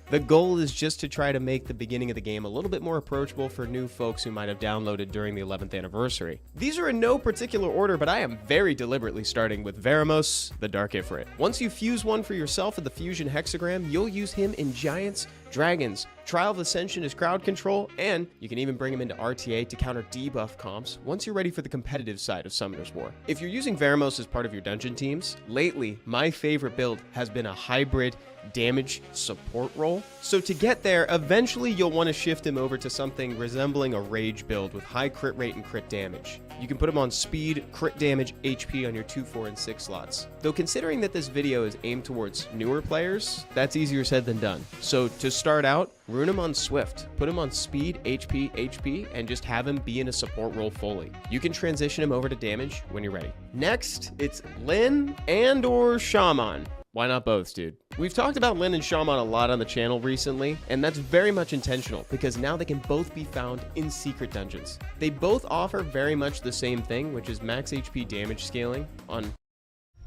The goal is just to try to make the beginning of the game a little bit more approachable for new folks who might have downloaded during the 11th anniversary. These are in no particular order, but I am very deliberately starting with Veramos, the Dark Ifrit. Once you fuse one for yourself with the Fusion Hexagram, you'll use him in Giants, Dragons, Trial of Ascension as crowd control, and you can even bring him into RTA to counter debuff comps once you're ready for the competitive side of Summoner's War. If you're using Veramos as part of your dungeon teams, lately my favorite build has been a hybrid damage support role. So to get there, eventually you'll want to shift him over to something resembling a rage build with high crit rate and crit damage. You can put him on speed, crit damage, HP on your 2, 4, and 6 slots. Though considering that this video is aimed towards newer players, that's easier said than done. So to start out, rune him on Swift, put him on speed, HP, and just have him be in a support role fully. You can transition him over to damage when you're ready. Next, it's Lin and or Shaman. Why not both, dude? We've talked about Lin and Shaman a lot on the channel recently, and that's very much intentional because now they can both be found in secret dungeons. They both offer very much the same thing, which is max HP damage scaling on...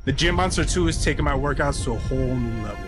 The Gym Monster 2 is taking my workouts to a whole new level.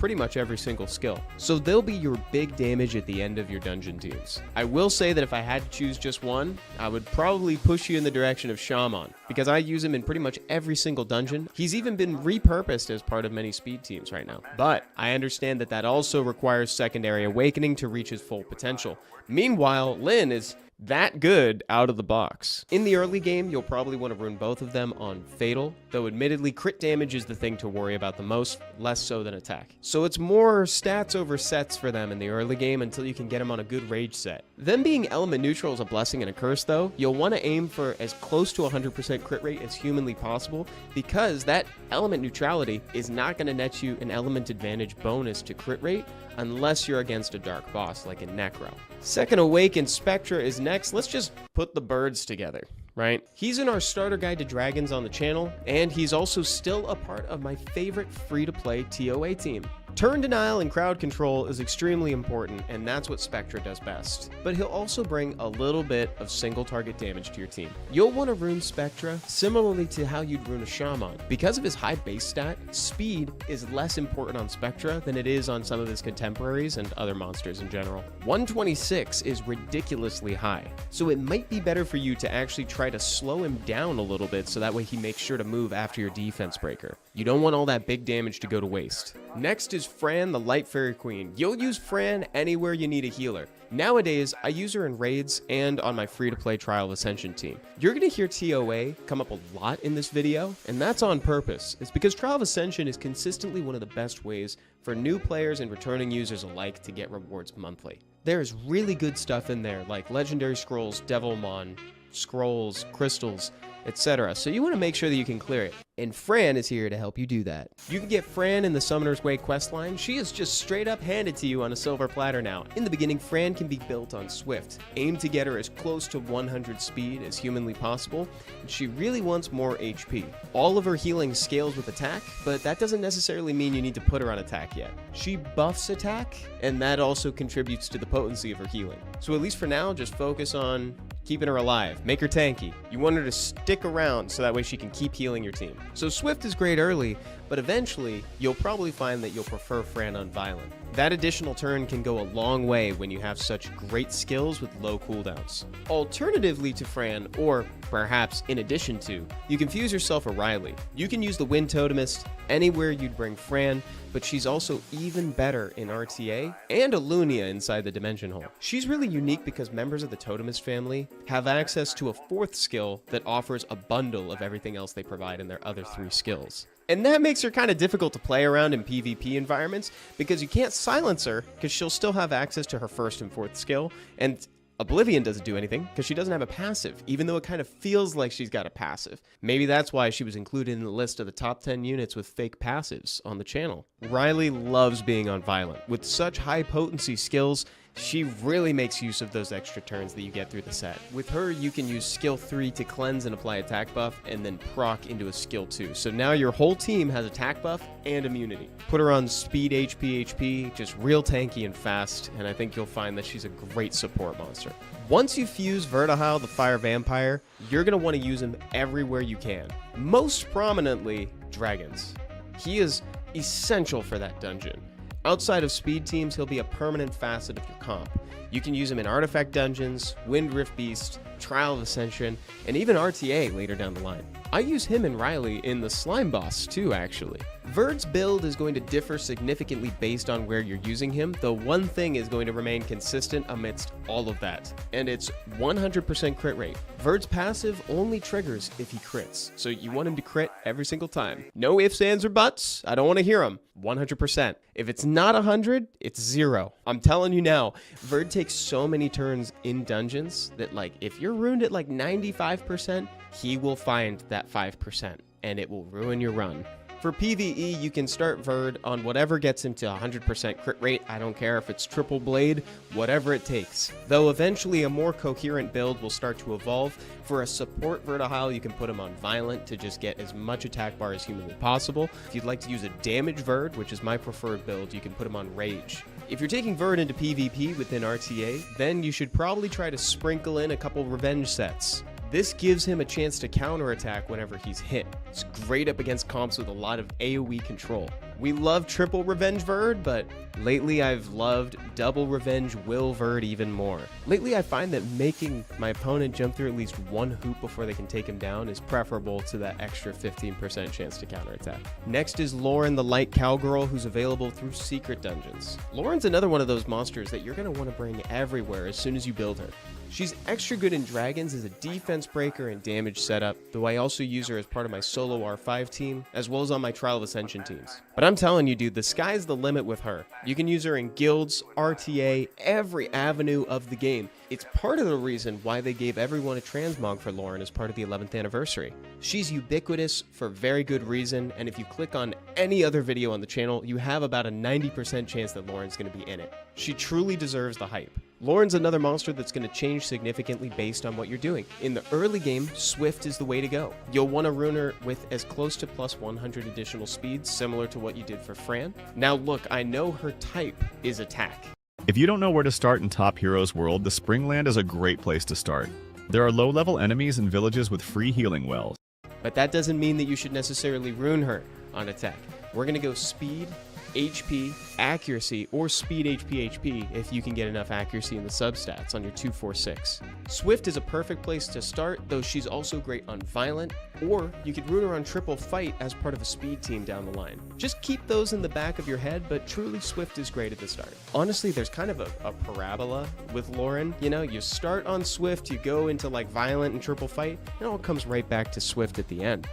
pretty much every single skill. So they'll be your big damage at the end of your dungeon teams. I will say that if I had to choose just one, I would probably push you in the direction of Shaman, because I use him in pretty much every single dungeon. He's even been repurposed as part of many speed teams right now. But I understand that that also requires Secondary Awakening to reach his full potential. Meanwhile, Lin is that good out of the box. In the early game, you'll probably want to rune both of them on Fatal, though admittedly crit damage is the thing to worry about the most, less so than attack. So it's more stats over sets for them in the early game until you can get them on a good rage set. Them being element neutral is a blessing and a curse though. You'll want to aim for as close to 100% crit rate as humanly possible, because that element neutrality is not going to net you an element advantage bonus to crit rate unless you're against a dark boss like in Necro. Second Awakened Spectra is next. Let's just put the birds together, right? He's in our starter guide to dragons on the channel, and he's also still a part of my favorite free-to-play TOA team. Turn denial and crowd control is extremely important, and that's what Spectra does best. But he'll also bring a little bit of single target damage to your team. You'll want to rune Spectra similarly to how you'd rune a Shaman. Because of his high base stat, speed is less important on Spectra than it is on some of his contemporaries and other monsters in general. 126 is ridiculously high, so it might be better for you to actually try to slow him down a little bit so that way he makes sure to move after your defense breaker. You don't want all that big damage to go to waste. Next is Fran, the Light Fairy Queen. You'll use Fran anywhere you need a healer. Nowadays, I use her in raids and on my free-to-play Trial of Ascension team. You're going to hear TOA come up a lot in this video, and that's on purpose. It's because Trial of Ascension is consistently one of the best ways for new players and returning users alike to get rewards monthly. There is really good stuff in there, like Legendary Scrolls, Devilmon, Scrolls, Crystals, etc. So you want to make sure that you can clear it. And Fran is here to help you do that. You can get Fran in the Summoner's Way questline. She is just straight up handed to you on a silver platter now. In the beginning, Fran can be built on Swift. Aim to get her as close to 100 speed as humanly possible, and she really wants more HP. All of her healing scales with attack, but that doesn't necessarily mean you need to put her on attack yet. She buffs attack, and that also contributes to the potency of her healing. So at least for now, just focus on keeping her alive. Make her tanky. You want her to stick around so that way she can keep healing your team. So Swift is great early, but eventually you'll probably find that you'll prefer Fran on Violent. That additional turn can go a long way when you have such great skills with low cooldowns. Alternatively to Fran, or perhaps in addition to, you can fuse yourself a Riley. You can use the Wind Totemist anywhere you'd bring Fran, but she's also even better in RTA and a Lunia inside the Dimension Hole. She's really unique because members of the Totemist family have access to a fourth skill that offers a bundle of everything else they provide in their other 3 skills. And that makes her kind of difficult to play around in PvP environments because you can't silence her because she'll still have access to her 1st and 4th skill, and Oblivion doesn't do anything because she doesn't have a passive, even though it kind of feels like she's got a passive. Maybe that's why she was included in the list of the top 10 units with fake passives on the channel. Riley loves being on Violent. With such high potency skills, She really makes use of those extra turns that you get through the set. With her, you can use skill 3 to cleanse and apply attack buff, and then proc into a skill 2. So now your whole team has attack buff and immunity. Put her on speed HP, just real tanky and fast, and I think you'll find that she's a great support monster. Once you fuse Vertihile, the Fire Vampire, you're going to want to use him everywhere you can. Most prominently, dragons. He is essential for that dungeon. Outside of speed teams, he'll be a permanent facet of your comp. You can use him in artifact dungeons, Wind Rift Beast, Trial of Ascension, and even RTA later down the line. I use him and Riley in the Slime Boss too, actually. Verd's build is going to differ significantly based on where you're using him, though one thing is going to remain consistent amidst all of that, and it's 100% crit rate. Verd's passive only triggers if he crits, so you want him to crit every single time. No ifs, ands, or buts. I don't want to hear them. 100%. If it's not 100, it's 0. I'm telling you now, Verd takes so many turns in dungeons that, like, if you're ruined at like 95%, he will find that 5%, and it will ruin your run. For PvE, you can start Verd on whatever gets him to 100% crit rate. I don't care if it's triple blade, whatever it takes. Though eventually a more coherent build will start to evolve. For a support Vertihile, you can put him on Violent to just get as much attack bar as humanly possible. If you'd like to use a damage Verd, which is my preferred build, you can put him on Rage. If you're taking Verd into PvP within RTA, then you should probably try to sprinkle in a couple revenge sets. This gives him a chance to counterattack whenever he's hit. It's great up against comps with a lot of AoE control. We love triple revenge Verd, but lately I've loved double revenge Will Verd even more. Lately I find that making my opponent jump through at least one hoop before they can take him down is preferable to that extra 15% chance to counterattack. Next is Lauren the Light Cowgirl, who's available through secret dungeons. Lauren's another one of those monsters that you're going to want to bring everywhere as soon as you build her. She's extra good in dragons as a defense breaker and damage setup, though I also use her as part of my solo R5 team, as well as on my Trial of Ascension teams. But I'm telling you, dude, the sky's the limit with her. You can use her in guilds, RTA, every avenue of the game. It's part of the reason why they gave everyone a transmog for Lauren as part of the 11th anniversary. She's ubiquitous for very good reason, and if you click on any other video on the channel, you have about a 90% chance that Lauren's going to be in it. She truly deserves the hype. Lauren's another monster that's going to change significantly based on what you're doing. In the early game, Swift is the way to go. You'll want to rune her with as close to plus 100 additional speeds, similar to what you did for Fran. Now look, I know her type is attack. If you don't know where to start in Top Heroes World, the Springland is a great place to start. There are low-level enemies and villages with free healing wells. But that doesn't mean that you should necessarily rune her on attack. We're going to go speed, HP, accuracy, or speed HP if you can get enough accuracy in the substats on your 246. Swift is a perfect place to start, though she's also great on Violent, or you could rune her on triple fight as part of a speed team down the line. Just keep those in the back of your head, but truly Swift is great at the start. Honestly, there's kind of a parabola with Lauren. You know, you start on Swift, you go into like Violent and triple fight, and it all comes right back to Swift at the end.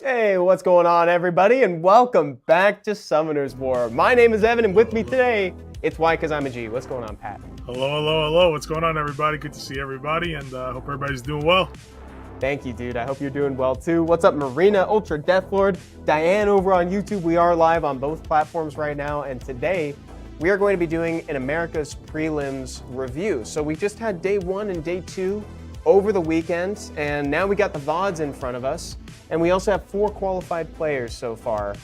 Hey, what's going on, everybody, and welcome back to Summoner's War. My name is Evan, and with me today, it's Whycuzimag. What's going on, Pat? Hello. What's going on, everybody? Good to see everybody, and hope everybody's doing well. Thank you, dude. I hope you're doing well, too. What's up, Marina, Ultra Deathlord, Diane over on YouTube. We are live on both platforms right now, and today, we are going to be doing an America's Prelims review. So we just had day 1 and day 2 over the weekend, and now we got the VODs in front of us. And we also have 4 qualified players so far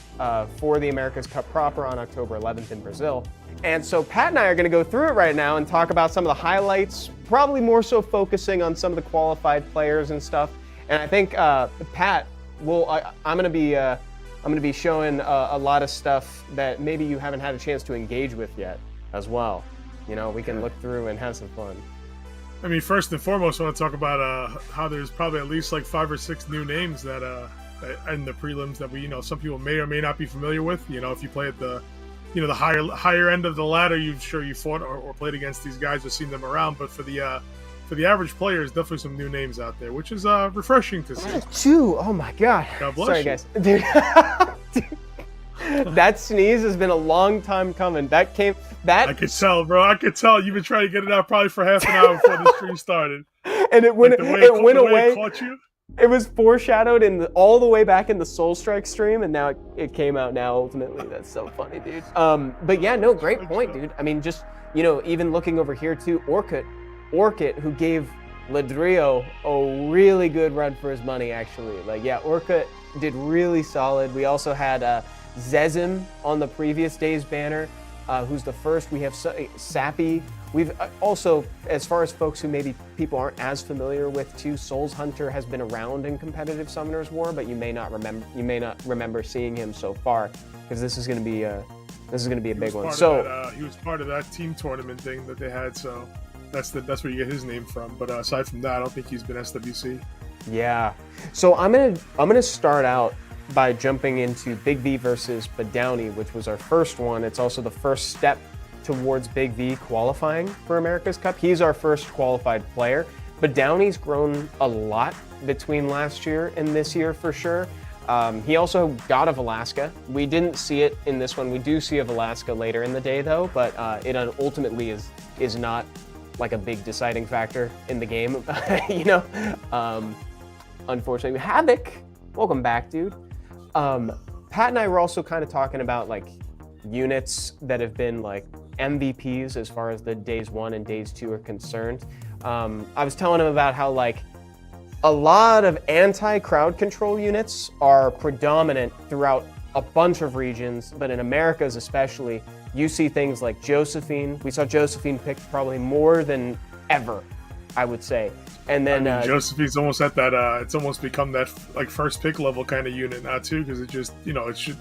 for the America's Cup proper on October 11th in Brazil. And so Pat and I are going to go through it right now and talk about some of the highlights, probably more so focusing on some of the qualified players and stuff. And I think Pat, I'm going to be showing a lot of stuff that maybe you haven't had a chance to engage with yet as well. You know, we can look through and have some fun. I mean, first and foremost, I want to talk about how there's probably at least like 5 or 6 new names that in the prelims that some people may or may not be familiar with. You know, if you play at the the higher end of the ladder, you fought or played against these guys or seen them around. But for the average players, definitely some new names out there, which is refreshing to see. 2, oh my God. God bless Sorry, you. guys. Dude. That sneeze has been a long time coming. I could tell, bro. I could tell. You've been trying to get it out probably for half an hour before the stream started. And it went away. It caught you? It was foreshadowed all the way back in the Soul Strike stream, and now it came out now ultimately. That's so funny, dude. But yeah, no, great point, dude. I mean, just, you know, even looking over here too, Orchid, who gave Ladrillo a really good run for his money, actually. Like, yeah, Orchid did really solid. We also had Zezim on the previous day's banner, who's the first. We have Sappy. We've also, as far as folks who maybe people aren't as familiar with too, Souls Hunter has been around in competitive Summoners War, but you may not remember seeing him so far, because this is going to be a big one. So he was part of that team tournament thing that they had, so that's where you get his name from. But aside from that, I don't think he's been SWC. Yeah. So I'm gonna start out by jumping into Big V versus Badowny, which was our first one. It's also the first step towards Big V qualifying for America's Cup. He's our first qualified player. Badowny's grown a lot between last year and this year for sure. He also got a Velasca. We didn't see it in this one. We do see a Velasca later in the day though, but it ultimately is not like a big deciding factor in the game, you know? Unfortunately. Havoc, welcome back, dude. Pat and I were also kind of talking about like units that have been like MVPs as far as the days 1 and days 2 are concerned. I was telling him about how like a lot of anti-crowd control units are predominant throughout a bunch of regions, but in Americas especially, you see things like Josephine. We saw Josephine picked probably more than ever, I would say. And then Josephine's almost at that. It's almost become that like first pick level kind of unit now too, because it just, you know, it should.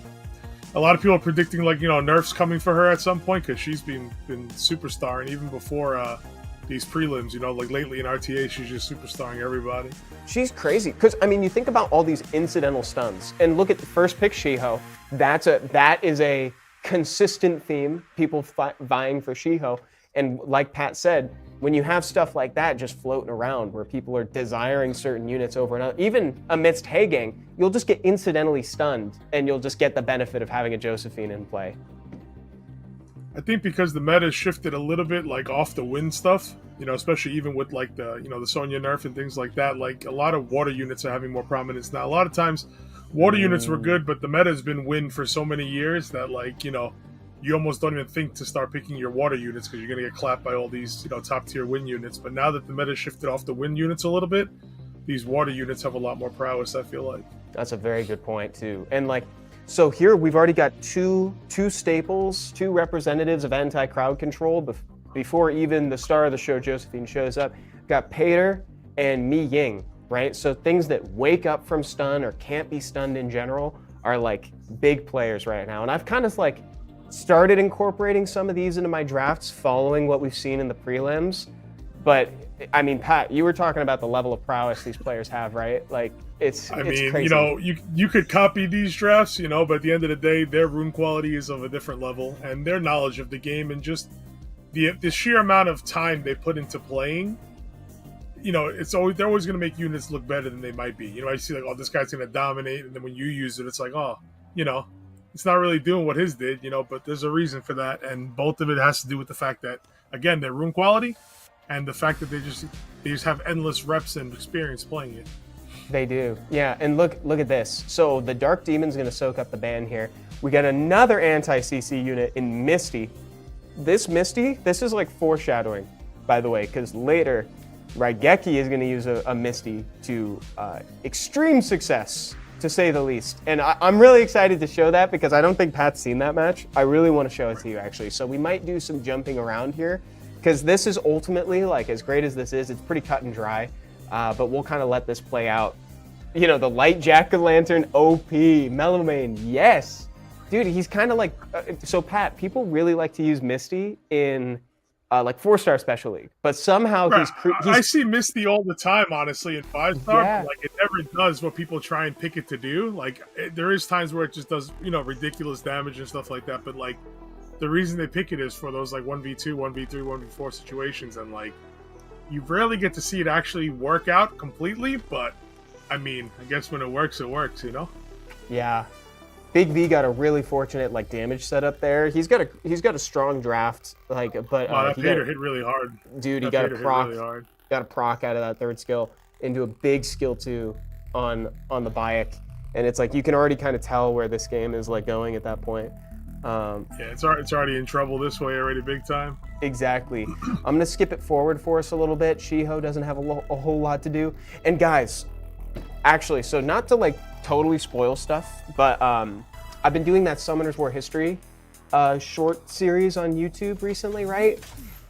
A lot of people are predicting like, you know, nerfs coming for her at some point, because she's been superstar, and even before these prelims, you know, like lately in RTA, she's just superstarring everybody. She's crazy, because I mean, you think about all these incidental stuns, and look at the first pick Shiho. That is a consistent theme. People vying for Shiho, and like Pat said, when you have stuff like that just floating around where people are desiring certain units over and over, even amidst Haygang, you'll just get incidentally stunned and you'll just get the benefit of having a Josephine in play. I think because the meta shifted a little bit like off the wind stuff, you know, especially even with like the, you know, the Sonya nerf and things like that, like a lot of water units are having more prominence now. A lot of times water units were good, but the meta has been wind for so many years that like, you know, you almost don't even think to start picking your water units because you're going to get clapped by all these, you know, top tier wind units. But now that the meta shifted off the wind units a little bit, these water units have a lot more prowess, I feel like. That's a very good point too. And like, so here we've already got two staples, two representatives of anti-crowd control before even the star of the show, Josephine, shows up. Got Pater and Mi Ying, right? So things that wake up from stun or can't be stunned in general are like big players right now. And I've kind of like started incorporating some of these into my drafts following what we've seen in the prelims. But I mean, Pat, you were talking about the level of prowess these players have, right? Like it's crazy. You know, you could copy these drafts, you know, but at the end of the day, their rune quality is of a different level, and their knowledge of the game and just the sheer amount of time they put into playing, you know, they're always going to make units look better than they might be. You know, I see like, oh, this guy's going to dominate, and then when you use it, it's like, oh, you know, it's not really doing what his did, you know, but there's a reason for that, and both of it has to do with the fact that, again, their rune quality and the fact that they just have endless reps and experience playing it. They do, yeah. And look at this. So the Dark Demon's going to soak up the ban here. We got another anti-CC unit in Misty. This Misty, this is like foreshadowing, by the way, because later Raigeki is going to use a Misty to extreme success, to say the least. And I'm really excited to show that because I don't think Pat's seen that match. I really want to show it to you, actually. So we might do some jumping around here because this is ultimately, like, as great as this is, it's pretty cut and dry. But we'll kind of let this play out. You know, the Light Jack-o'-lantern OP, Melomane, yes. Dude, he's kind of like, so Pat, people really like to use Misty in like 4-star Special League, but somehow he's I see Misty all the time, honestly, in 5-star. Yeah. Like it never does what people try and pick it to do. Like there is times where it just does, you know, ridiculous damage and stuff like that. But like the reason they pick it is for those like 1v2, 1v3, 1v4 situations, and like you rarely get to see it actually work out completely. But I mean, I guess when it works, you know? Yeah. Big V got a really fortunate like damage setup there. He's got a strong draft, like, but that Pater hit really hard. Dude, he got a proc, got a proc out of that third skill into a big skill 2 on the Bayek, and it's like you can already kind of tell where this game is like going at that point. Yeah, it's already in trouble this way already, big time. Exactly. I'm going to skip it forward for us a little bit. Shiho doesn't have a whole lot to do. And guys, actually, so not to like totally spoil stuff, but I've been doing that Summoners War History short series on YouTube recently, right?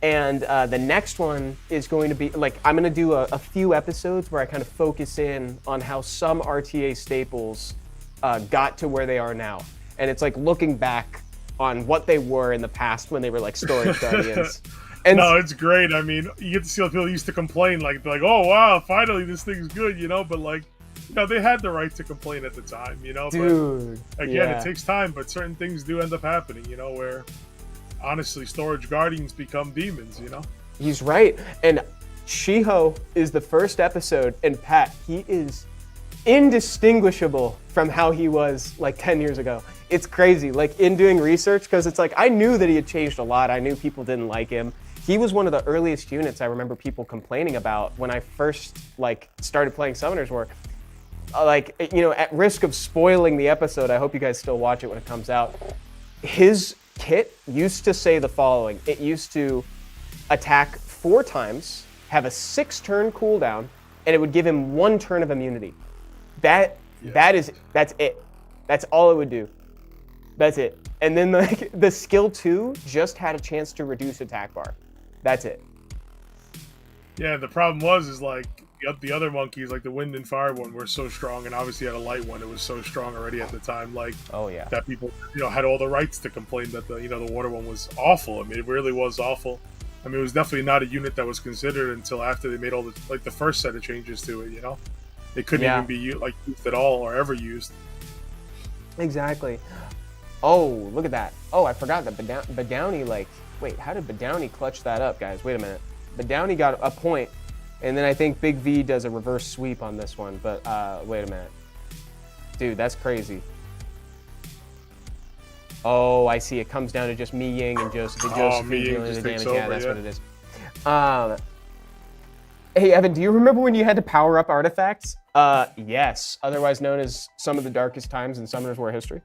And the next one is going to be, like, I'm going to do a few episodes where I kind of focus in on how some RTA staples got to where they are now. And it's like looking back on what they were in the past when they were like storage guardians. And no, it's great. I mean, you get to see how people used to complain, like, oh, wow, finally this thing's good, you know? But, like, you know, they had the right to complain at the time, you know? Dude, but, again, it takes time, but certain things do end up happening, you know, where, honestly, storage guardians become demons, you know? He's right. And Shiho is the first episode, and Pat, he is indistinguishable from how he was like 10 years ago. It's crazy, like in doing research, because it's like, I knew that he had changed a lot. I knew people didn't like him. He was one of the earliest units I remember people complaining about when I first like started playing Summoners War. Like, you know, at risk of spoiling the episode, I hope you guys still watch it when it comes out. His kit used to say the following. It used to attack 4 times, have a 6-turn cooldown, and it would give him 1 turn of immunity. That's it. That's all it would do. That's it. And then like the skill 2 just had a chance to reduce attack bar. That's it. Yeah, the problem is like the other monkeys, like the wind and fire one, were so strong, and obviously had a light one. It was so strong already at the time, like that people, you know, had all the rights to complain that the water one was awful. I mean, it really was awful. I mean, it was definitely not a unit that was considered until after they made all the first set of changes to it. You know, it couldn't even be used at all or ever used. Exactly. Oh, look at that. Oh, I forgot that Badowny, like, wait, how did Badowny clutch that up, guys? Wait a minute. Badowny got a point, and then I think Big V does a reverse sweep on this one, but wait a minute. Dude, that's crazy. Oh, I see. It comes down to just Mi Ying and Josephine dealing the damage. Yeah, that's what it is. Hey, Evan, do you remember when you had to power up artifacts? Yes. Otherwise known as some of the darkest times in Summoners War history.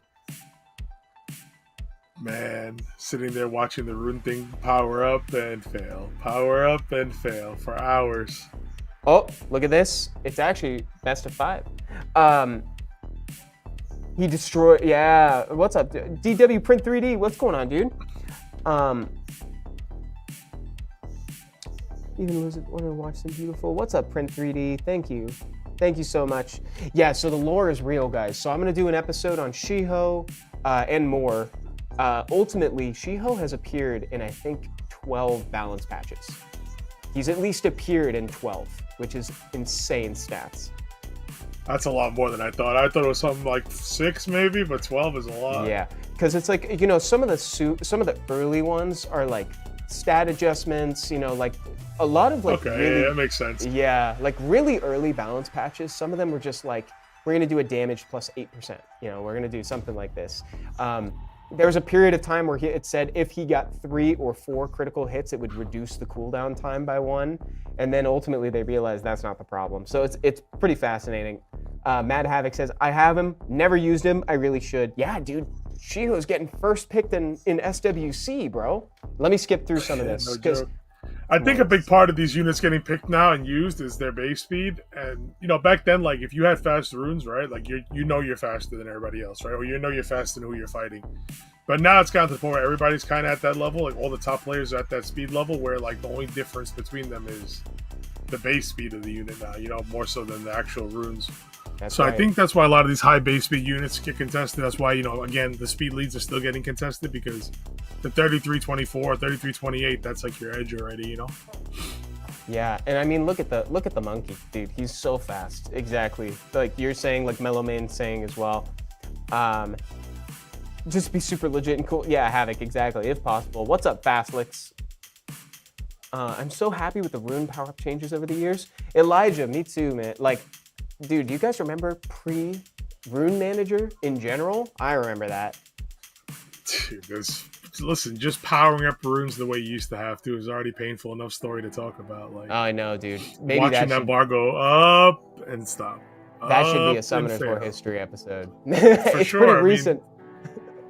Man, sitting there watching the rune thing power up and fail for hours. Oh, look at this. It's actually best of 5. He destroyed, yeah. What's up, DW Print 3D? What's going on, dude? Even was it want to watch some beautiful. What's up, Print 3D? Thank you. Thank you so much. Yeah, so the lore is real, guys. So I'm going to do an episode on Shiho and more. Ultimately, Shiho has appeared in, I think, 12 balance patches. He's at least appeared in 12, which is insane stats. That's a lot more than I thought. I thought it was something like 6 maybe, but 12 is a lot. Yeah, because it's like, you know, some of the early ones are like stat adjustments, you know, like a lot of like really, yeah, that makes sense. Yeah, like really early balance patches. Some of them were just like, we're gonna do a damage plus 8%. You know, we're gonna do something like this. There was a period of time where it said if he got 3 or 4 critical hits, it would reduce the cooldown time by 1. And then ultimately they realized that's not the problem. So it's pretty fascinating. Mad Havoc says, I have him, never used him, I really should. Yeah, dude, Shiho's getting first picked in SWC, bro. Let me skip through some of this. No joke. I think a big part of these units getting picked now and used is their base speed. And, you know, back then, like, if you had fast runes, right, like, you know you're faster than everybody else, right? Or you know you're faster than who you're fighting. But now it's gotten to the point where everybody's kind of at that level. Like, all the top players are at that speed level where, like, the only difference between them is the base speed of the unit now, you know, more so than the actual runes. So right. I think that's why a lot of these high base speed units get contested. That's why, you know, again, the speed leads are still getting contested because the 3324, 3328, that's like your edge already, you know? Yeah, and I mean, look at the monkey, dude. He's so fast. Exactly. Like you're saying, like Mellowmane's saying as well. Just be super legit and cool. Yeah, Havoc, exactly, if possible. What's up, Fastlix? I'm so happy with the rune power-up changes over the years. Elijah, me too, man. Like, dude, do you guys remember pre-Rune Manager in general? I remember that. Dude, listen, just powering up runes the way you used to have to is already painful enough story to talk about. Like, oh, I know, dude. Maybe watching that bar go up and stop. That should be a Summoners War history episode. For It's sure. pretty recent.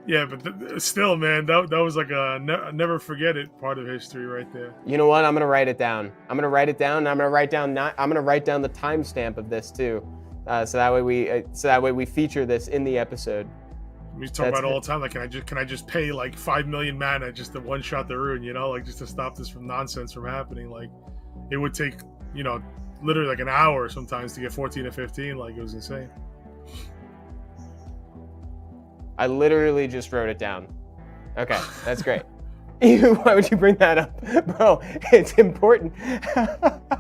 Yeah, but still, man, that was like a never forget it part of history right there. You know what? I'm gonna write it down. I'm gonna write it down, and I'm gonna write down the timestamp of this too, so that way we feature this in the episode. We talk about it all the time. Like, can I just pay like 5 million mana just to one shot the rune? You know, like just to stop this from nonsense from happening. Like, it would take literally like an hour sometimes to get 14 to 15. Like, it was insane. I literally just wrote it down. Okay, that's great. Why would you bring that up? Bro, it's important. A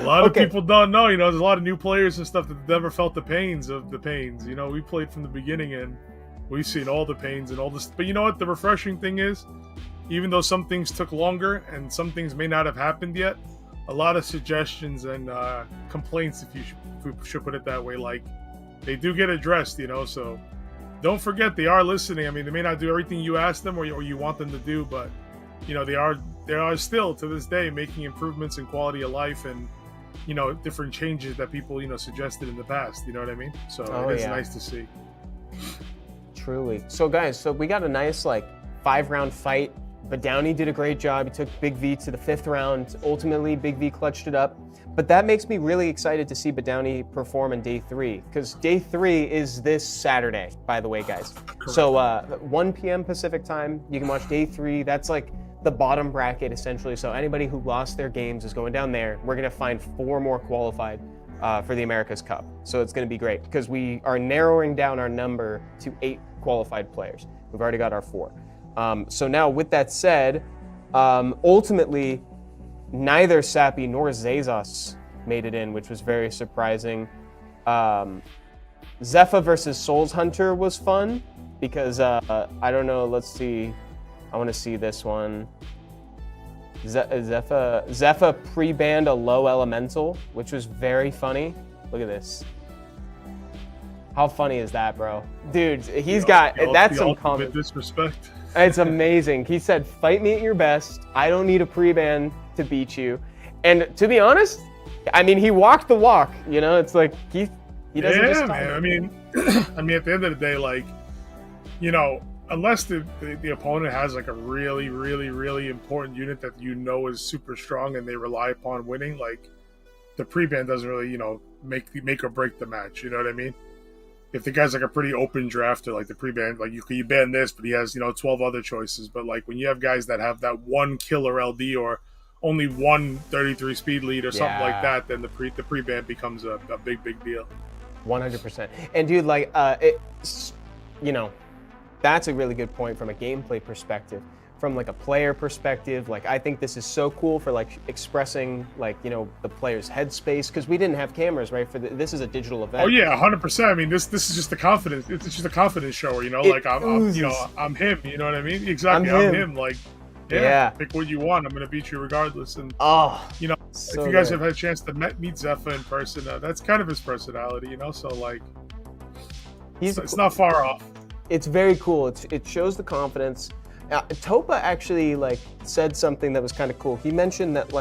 lot of people don't know, there's a lot of new players and stuff that never felt the pains of the pains. We played from the beginning and we've seen all the pains and all this. But you know what? The refreshing thing is, even though some things took longer and some things may not have happened yet, a lot of suggestions and complaints, if we should put it that way, like, they do get addressed, so don't forget they are listening. I mean, they may not do everything you ask them or you want them to do, but they are still to this day making improvements in quality of life and different changes that people suggested in the past. You know what I mean? So it is nice to see. Truly. So guys, we got a nice 5-round fight. But Downey did a great job. He took Big V to the 5th round. Ultimately, Big V clutched it up. But that makes me really excited to see Downey perform in day 3, because day 3 is this Saturday, by the way, guys. Correct. So 1 p.m. Pacific time, you can watch day 3. That's like the bottom bracket, essentially. So anybody who lost their games is going down there. We're going to find 4 more qualified for the America's Cup. So it's going to be great, because we are narrowing down our number to 8 qualified players. We've already got our 4. So now, with that said, ultimately, neither Sappy nor Zazos made it in, which was very surprising. Zephyr versus Souls Hunter was fun because, I don't know, let's see. I want to see this one. Zephyr pre-banned a low elemental, which was very funny. Look at this. How funny is that, bro? Dude, that's some confidence. Disrespect. It's amazing. He said, fight me at your best. I don't need a pre-ban to beat you. And to be honest, I mean, he walked the walk. It's like he doesn't just talk. Man. I mean, at the end of the day, unless the opponent has a really, really, really important unit that is super strong and they rely upon winning, the pre-ban doesn't really, make or break the match. You know what I mean? If the guy's a pretty open drafter, the pre-ban, you ban this, but he has 12 other choices. But when you have guys that have that one killer LD or only one 33 speed lead or something like that, then the pre-ban becomes a big deal. 100%. And dude, that's a really good point from a gameplay perspective. From a player perspective, I think this is so cool for expressing the player's headspace, because we didn't have cameras, right? This is a digital event. Oh yeah, 100%. I mean, this is just the confidence. It's just a confidence shower, I'm him. You know what I mean? Exactly, I'm him. Pick what you want. I'm gonna beat you regardless. And so if you guys have had a chance to meet Zephyr in person, that's kind of his personality, So it's not far off. It's very cool. It shows the confidence. Topa actually said something that was kind of cool. He mentioned that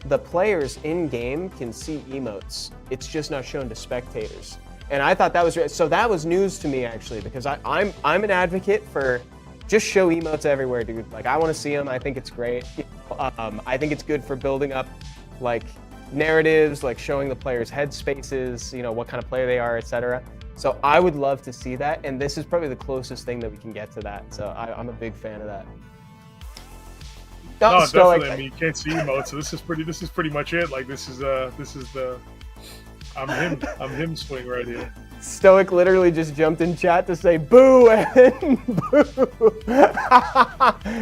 the players in game can see emotes. It's just not shown to spectators. And I thought that was so that was news to me actually, because I'm an advocate for just show emotes everywhere, dude. I want to see them. I think it's great. I think it's good for building up narratives, showing the players' head spaces, what kind of player they are, etc. So I would love to see that, and this is probably the closest thing that we can get to that. So I'm a big fan of that. No, definitely. I mean, you can't see emotes, so this is pretty much it. This is the I'm him swing right here. Stoic literally just jumped in chat to say boo and boo.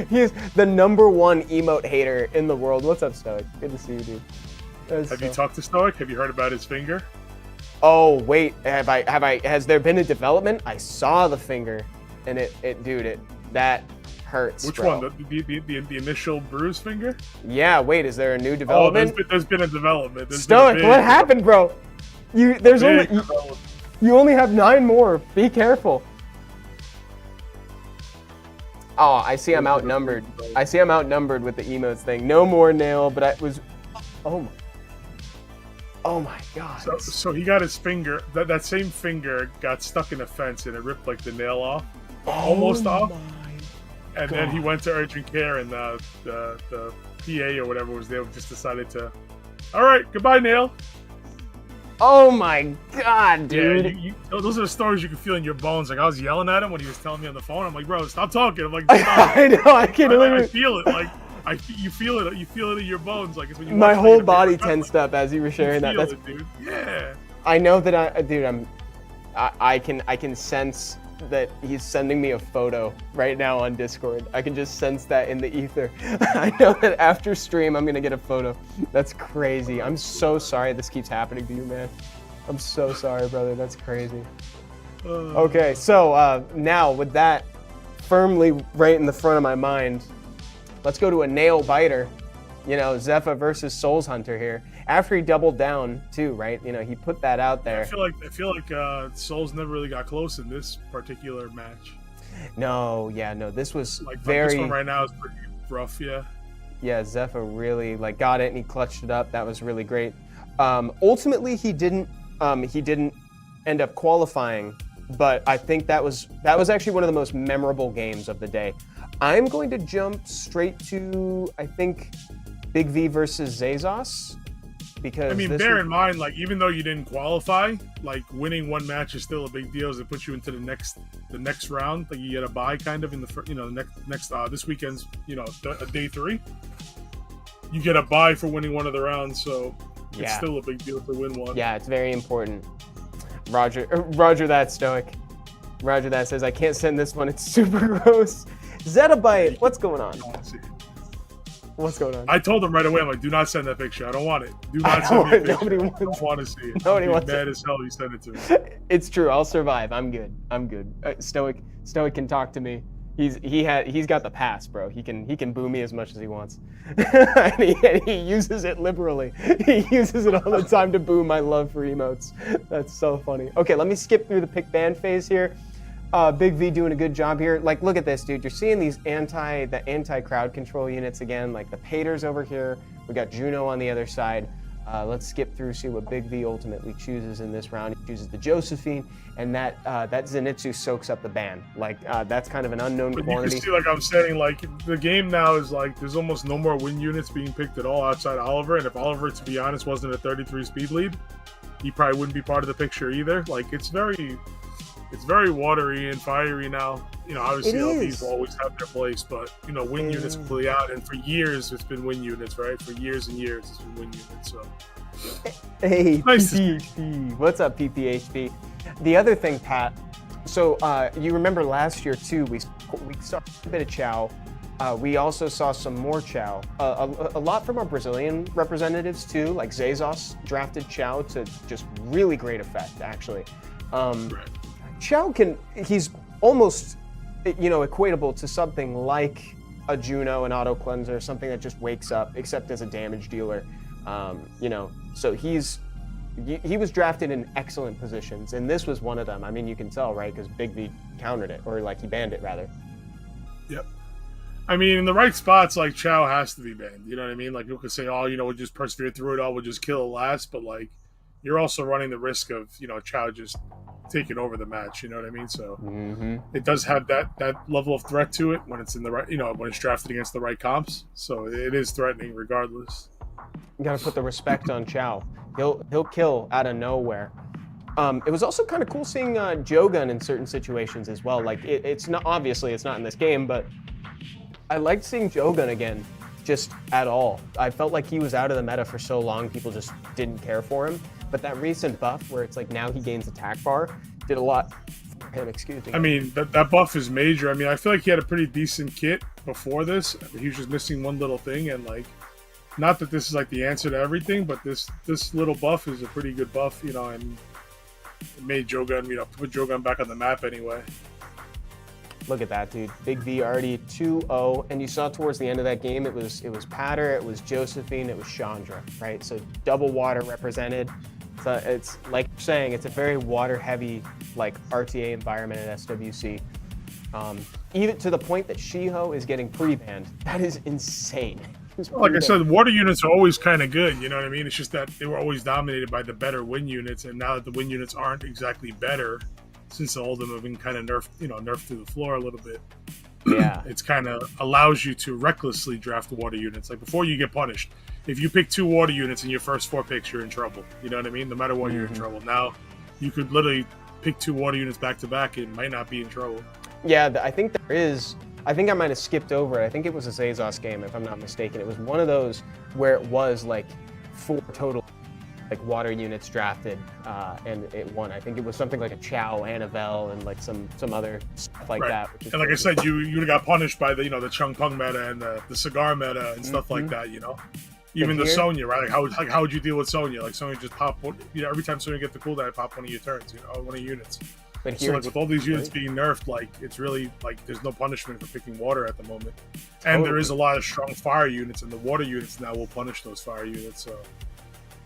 He's the #1 emote hater in the world. What's up, Stoic? Good to see you, dude. Have you talked to Stoic? Have you heard about his finger? Oh wait, has there been a development? I saw the finger, and that hurts. Which bro. one? The initial bruise finger? Yeah. Wait, is there a new development? Oh, there's been a development. Stoic, what happened, bro? You only have 9 more. Be careful. Oh, I see. I'm outnumbered. I see. I'm outnumbered with the emotes thing. No more nail, but I was. Oh my god. So he got his finger. That same finger got stuck in a fence and it ripped the nail off. almost off. My And then he God. went to urgent care, and the PA or whatever was there just decided to, all right, goodbye, Nail. Oh my God, dude. Yeah, those are the stories you can feel in your bones. Like I was yelling at him when he was telling me on the phone. I'm like, bro, stop talking. I'm like, stop. I know, I can't I literally. feel it. Like you feel it. You feel it in your bones. Like it's when you. My watch it whole in a body paper, tensed up as you were sharing that. feel That's. it, dude. Yeah. I know that I can sense that he's sending me a photo right now on Discord. I can just sense that in the ether. I know that after stream I'm gonna get a photo. That's crazy. I'm so sorry this keeps happening to you, man. I'm so sorry, brother. That's crazy. Okay, so now with that firmly right in the front of my mind, let's go to a nail biter. You know, Zephyr versus Souls Hunter here. After he doubled down too, right? You know, he put that out there. I feel like Souls never really got close in this particular match. No, yeah, no. This was Like very. this one right now is pretty rough. Yeah. Yeah, Zephyr really got it and he clutched it up. That was really great. Ultimately, he didn't end up qualifying, but I think that was actually one of the most memorable games of the day. I'm going to jump straight to, I think, Big V versus Zazos, because I mean, bear in mind, like even though you didn't qualify, like winning one match is still a big deal. As it puts you into the next round. Like you get a bye kind of in the next this weekend's day 3. You get a bye for winning one of the rounds, so it's still a big deal to win one. Yeah, it's very important. Roger that, Stoic. Roger that says I can't send this one. It's super gross. Zettabyte, what's going on? What's going on? I told him right away. I'm like, do not send that picture. I don't want it. Do not send me a picture. Nobody I don't want to see it. Nobody I'd be wants mad it. as hell if you send it to me. It's true. I'll survive. I'm good. Stoic can talk to me. He's got the pass, bro. He can boo me as much as he wants, and he uses it liberally. He uses it all the time to boo my love for emotes. That's so funny. Okay, let me skip through the pick ban phase here. Big V doing a good job here. Like, look at this, dude. You're seeing these anti crowd control units again. Like the Paters over here. We got Juno on the other side. Let's skip through, see what Big V ultimately chooses in this round. He chooses the Josephine, and that Zenitsu soaks up the ban. Like, that's kind of an unknown But quantity. you can see, like I'm saying, like the game now is like there's almost no more win units being picked at all outside Oliver. And if Oliver, to be honest, wasn't a 33 speed lead, he probably wouldn't be part of the picture either. Like it's very watery and fiery now. You know, obviously LPs will always have their place, but win units completely out. And for years, it's been win units, right? For years and years, it's been win units. So, Hey, nice PPHP. What's up, PPHP? The other thing, Pat. So you remember last year too? We saw a bit of Chow. We also saw some more Chow. A lot from our Brazilian representatives too. Like Zazos drafted Chow to just really great effect, actually. Chow he's almost, equatable to something like a Juno, an auto cleanser, something that just wakes up, except as a damage dealer. So he was drafted in excellent positions, and this was one of them. I mean, you can tell, right? Because Big V countered it, or like he banned it rather. Yep. I mean, in the right spots, like Chow has to be banned. You know what I mean? Like people could say, "Oh, we'll just persevere through it all. We'll just kill it last," but like you're also running the risk of Chow just taking over the match. You know what I mean? So it does have that level of threat to it when it's in the right, when it's drafted against the right comps. So it is threatening regardless. You gotta put the respect on Chow. He'll kill out of nowhere. It was also kind of cool seeing Jogun in certain situations as well. Like it's not, obviously it's not in this game, but I liked seeing Jogun again, just at all. I felt like he was out of the meta for so long, people just didn't care for him. But that recent buff where it's like now he gains attack bar did a lot for him, excuse me. I mean, that buff is major. I mean, I feel like he had a pretty decent kit before this. He was just missing one little thing, and like, not that this is like the answer to everything, but this little buff is a pretty good buff, and it made Jogun, put Jogun back on the map anyway. Look at that, dude. Big V already 2-0, and you saw towards the end of that game, it was Patter, it was Josephine, it was Chandra, right? So double water represented. So it's like you're saying, it's a very water-heavy, like RTA environment at SWC. Even to the point that Shiho is getting pre-banned. That is insane. Like I said, water units are always kind of good, you know what I mean? It's just that they were always dominated by the better win units, and now that the win units aren't exactly better, since all of them have been kind of nerfed through the floor a little bit. Yeah. It's kind of allows you to recklessly draft water units. Like before you get punished, if you pick 2 water units in your first 4 picks, you're in trouble. You know what I mean? No matter what, you're in trouble. Now, you could literally pick 2 water units back to back and might not be in trouble. Yeah, I think there is. I think I might have skipped over it. I think it was a Zazos game, if I'm not mistaken. It was one of those where it was like 4 total like water units drafted, and it won. I think it was something like a Chow, Annabelle, and like some other stuff like that. And like crazy. I said, you got punished by the the Chung Pung meta and the cigar meta and stuff like that. Even the Sonya, right? Like how would you deal with Sonya? Like Sonya just pop one, every time Sonya get the cooldown, pop one of your turns, one of your units. But here, so like with all these units being nerfed, like it's really like there's no punishment for picking water at the moment, and there is a lot of strong fire units, and the water units now will punish those fire units. So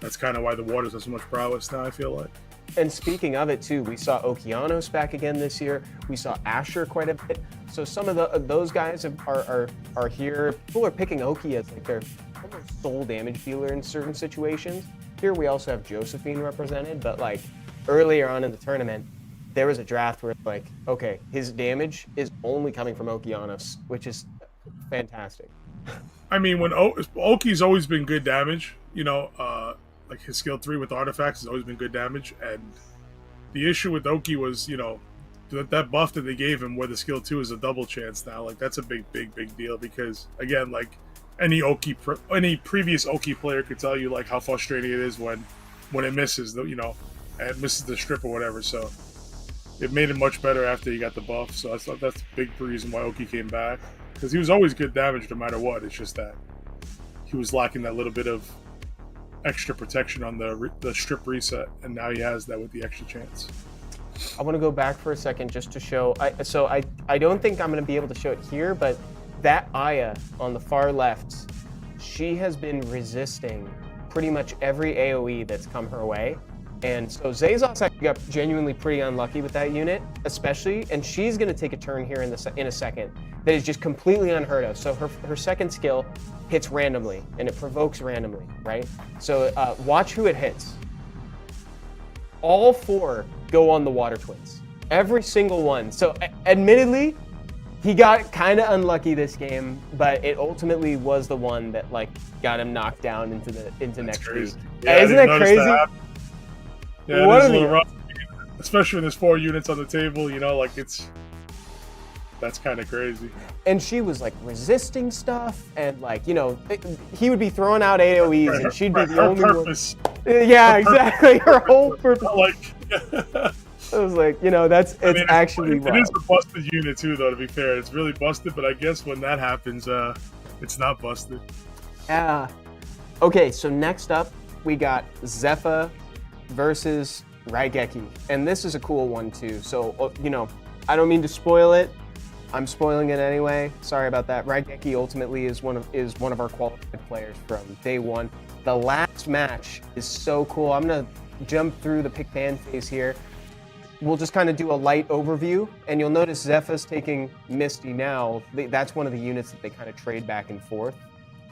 that's kind of why the waters have so much prowess now, I feel like. And speaking of it too, we saw Okeanos back again this year. We saw Asher quite a bit. So some of those guys are here. People are picking Oki as like their almost sole damage dealer in certain situations. Here we also have Josephine represented, but like earlier on in the tournament, there was a draft where like, okay, his damage is only coming from Okeanos, which is fantastic. I mean, when Oki's always been good damage, like his skill 3 with artifacts has always been good damage, and the issue with Oki was, that buff that they gave him where the skill 2 is a double chance now. Like that's a big deal because again, like any previous Oki player could tell you like how frustrating it is when it misses it misses the strip or whatever. So it made it much better after he got the buff. So I thought that's a big reason why Oki came back, because he was always good damage no matter what. It's just that he was lacking that little bit of extra protection on the strip reset, and now he has that with the extra chance. I want to go back for a second just to show. I don't think I'm going to be able to show it here, but that Aya on the far left, she has been resisting pretty much every AoE that's come her way. And so Zazos actually got genuinely pretty unlucky with that unit, especially, and she's going to take a turn here in a second that is just completely unheard of. So her second skill hits randomly, and it provokes randomly, right? So watch who it hits. All 4 go on the Water Twins. Every single one. So admittedly, he got kind of unlucky this game, but it ultimately was the one that like got him knocked down into next week. Yeah, isn't that crazy? Yeah, what it is a little rough, especially when there's 4 units on the table. That's kind of crazy. And she was like resisting stuff, and like he would be throwing out AoEs, and she'd be the only purpose. one. Yeah, exactly. Her whole purpose. It was like it's actually it is a busted unit too, though. To be fair, it's really busted. But I guess when that happens, it's not busted. Yeah. Okay, so next up we got Zephyr versus Raigeki, and this is a cool one too. So I don't mean to spoil it. I'm spoiling it anyway. Sorry about that. Raigeki ultimately is one of our qualified players from day one. The last match is so cool. I'm gonna jump through the pick ban phase here. We'll just kind of do a light overview, and you'll notice Zephyr's taking Misty now. That's one of the units that they kind of trade back and forth.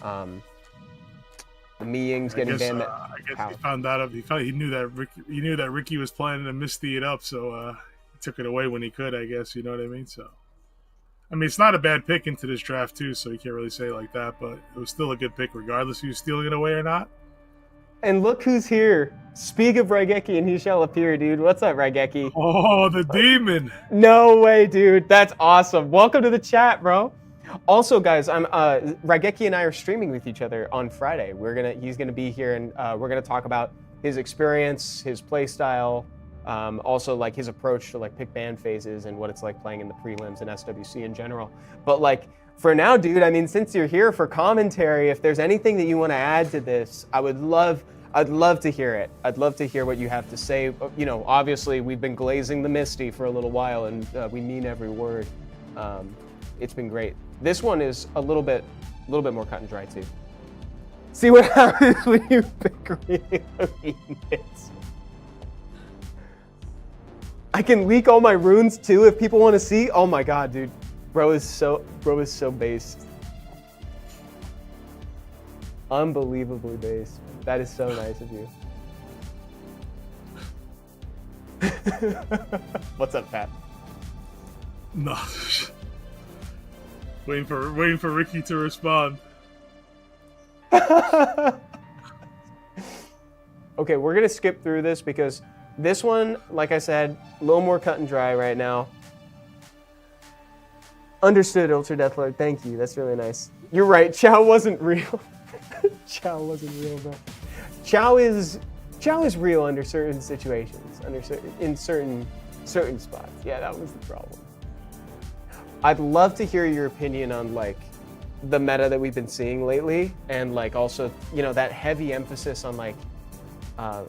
The Miying's getting banned. I guess he found out. He knew that Ricky was planning to Misty it up, so he took it away when he could. I guess you know what I mean. So, I mean, it's not a bad pick into this draft too, so you can't really say it like that. But it was still a good pick, regardless if he was stealing it away or not. And look who's here. Speak of Raigeki, and he shall appear, dude. What's up, Raigeki? Oh, the demon! No way, dude. That's awesome. Welcome to the chat, bro. Also, guys, Raigeki and I are streaming with each other on Friday. He's gonna be here, and we're gonna talk about his experience, his play style, also like his approach to like pick ban phases and what it's like playing in the prelims and SWC in general. But like for now, dude, I mean, since you're here for commentary, if there's anything that you want to add to this, I'd love to hear it. I'd love to hear what you have to say. Obviously we've been glazing the Misty for a little while, and we mean every word. It's been great. This one is a little bit more cut and dry too. See what happens when you pick really low units. I can leak all my runes too if people want to see. Oh my god, dude. Bro is so based. Unbelievably based. That is so nice of you. What's up, Pat? No. waiting for Ricky to respond. Okay, we're gonna skip through this because this one, like I said, a little more cut and dry right now. Understood, Ultra Deathlord. Thank you. That's really nice. You're right. Chow wasn't real. Chow wasn't real, bro. Chow is real under certain situations, in certain spots. Yeah, that was the problem. I'd love to hear your opinion on like the meta that we've been seeing lately, and like also, you know, that heavy emphasis on like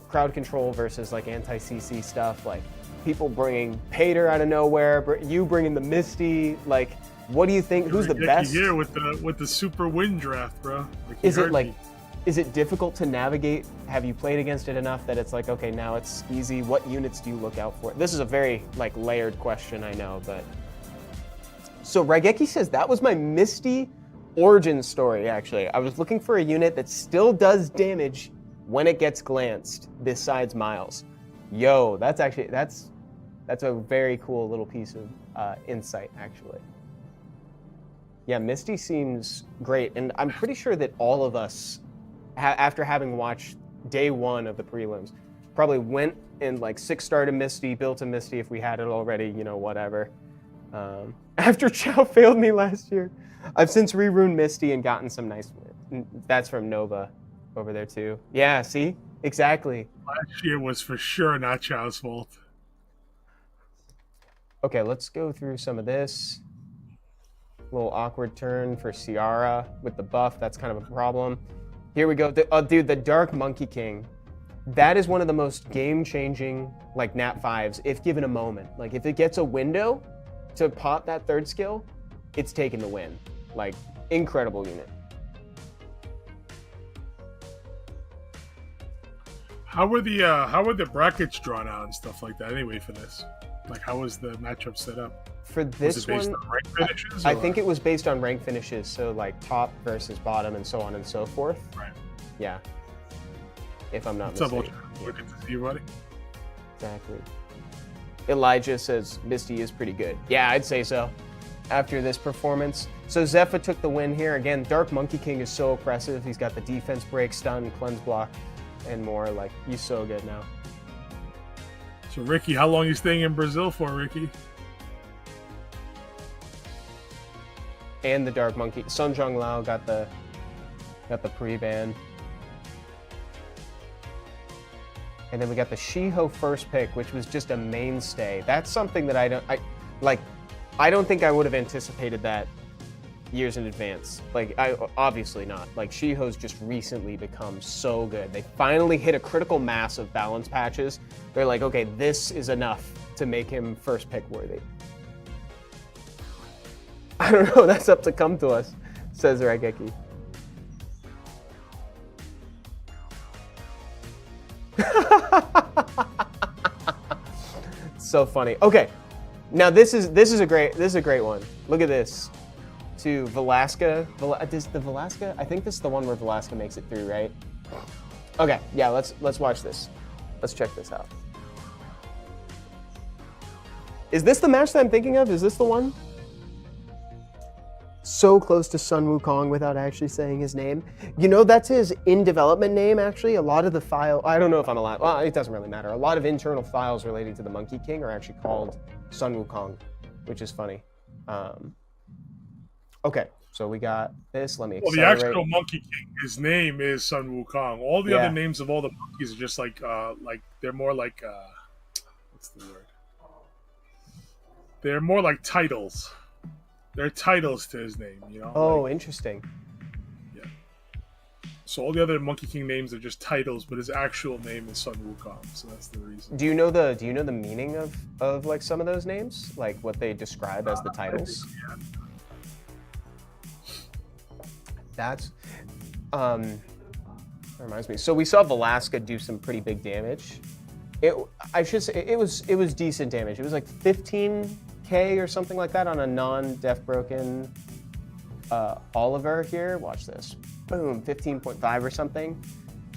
crowd control versus like anti-CC stuff, like people bringing Pater out of nowhere, you bringing the Misty. Like, what do you think? Who's the best? Yeah, with the super win draft, bro. Like, is it like, is it difficult to navigate? Have you played against it enough that it's like, okay, now it's easy? What units do you look out for? This is a very like layered question, I know, but. So Raigeki says that was my Misty origin story. Actually, I was looking for a unit that still does damage when it gets glanced, besides Miles. Yo, that's a very cool little piece of insight, actually. Yeah, Misty seems great, and I'm pretty sure that all of us, after having watched day one of the prelims, probably went and like 6-starred a Misty, built a Misty if we had it already, you know, whatever. After Chow failed me last year, I've since re-runed Misty and gotten some nice wins. That's from Nova over there too. Yeah, see? Exactly. Last year was for sure not Chow's fault. Okay, let's go through some of this. A little awkward turn for Ciara with the buff. That's kind of a problem. Here we go. Dude, the Dark Monkey King. That is one of the most game-changing like nat 5s if given a moment. Like if it gets a window to pop that third skill, it's taking the win. Like, incredible unit. How were the brackets drawn out and stuff like that anyway for this? Like, how was the matchup set up? For this was it based one, on rank finishes, I think it was based on rank finishes, so like top versus bottom and so on and so forth. Right. Yeah. If I'm not What's mistaken. up, Ultra? Good to see you, buddy. Exactly. Elijah says Misty is pretty good. Yeah, I'd say so. After this performance. So Zephyr took the win here. Again, Dark Monkey King is so oppressive. He's got the defense break, stun, cleanse block, and more. Like, he's so good now. So Ricky, how long are you staying in Brazil for, Ricky? And the Dark Monkey. Sun Zhong Lao got the pre-ban. And then we got the Shiho first pick, which was just a mainstay. That's something that I don't think I would have anticipated that years in advance. Like, obviously not. Like, Shiho's just recently become so good. They finally hit a critical mass of balance patches. They're like, okay, this is enough to make him first pick worthy. I don't know, that's up to come to us, says Raigeki. So funny. Okay, now this is a great one. Look at this. To Velasca. The Velasca? I think this is the one where Velasca makes it through, right? Okay, yeah. Let's watch this. Let's check this out. Is this the match that I'm thinking of? Is this the one? So close to Sun Wukong without actually saying his name. You know, that's his in-development name, actually. A lot of the file, I don't know if I'm allowed, well, it doesn't really matter. A lot of internal files relating to the Monkey King are actually called Sun Wukong, which is funny. Okay, so we got this. Let me accelerate. Well, the actual Monkey King, his name is Sun Wukong. All the other names of all the monkeys are just like they're more like, what's the word? They're more like titles. They're titles to his name, you know? Oh, interesting. Yeah. So all the other Monkey King names are just titles, but his actual name is Sun Wukong, so that's the reason. Do you know the meaning of like some of those names? Like what they describe as the titles? Yeah. That's that reminds me. So we saw Velasca do some pretty big damage. I should say it was decent damage. It was like 15K or something like that on a non-def broken Oliver here. Watch this. Boom, 15.5 or something.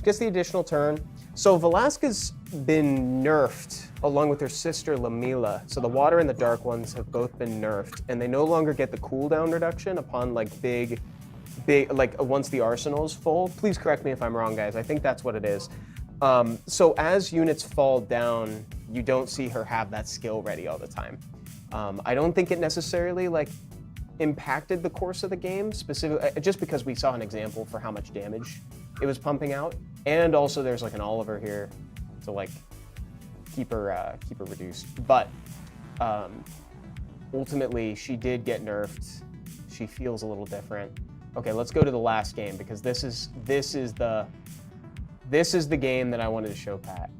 Gets the additional turn. So Velasquez been nerfed along with her sister Lamila. So the water and the dark ones have both been nerfed, and they no longer get the cooldown reduction upon like big, like once the arsenal is full. Please correct me if I'm wrong, guys. I think that's what it is. So as units fall down, you don't see her have that skill ready all the time. I don't think it necessarily like impacted the course of the game specifically, just because we saw an example for how much damage it was pumping out, and also there's like an Oliver here to like keep her reduced. But ultimately, she did get nerfed. She feels a little different. Okay, let's go to the last game because this is the game that I wanted to show Pat.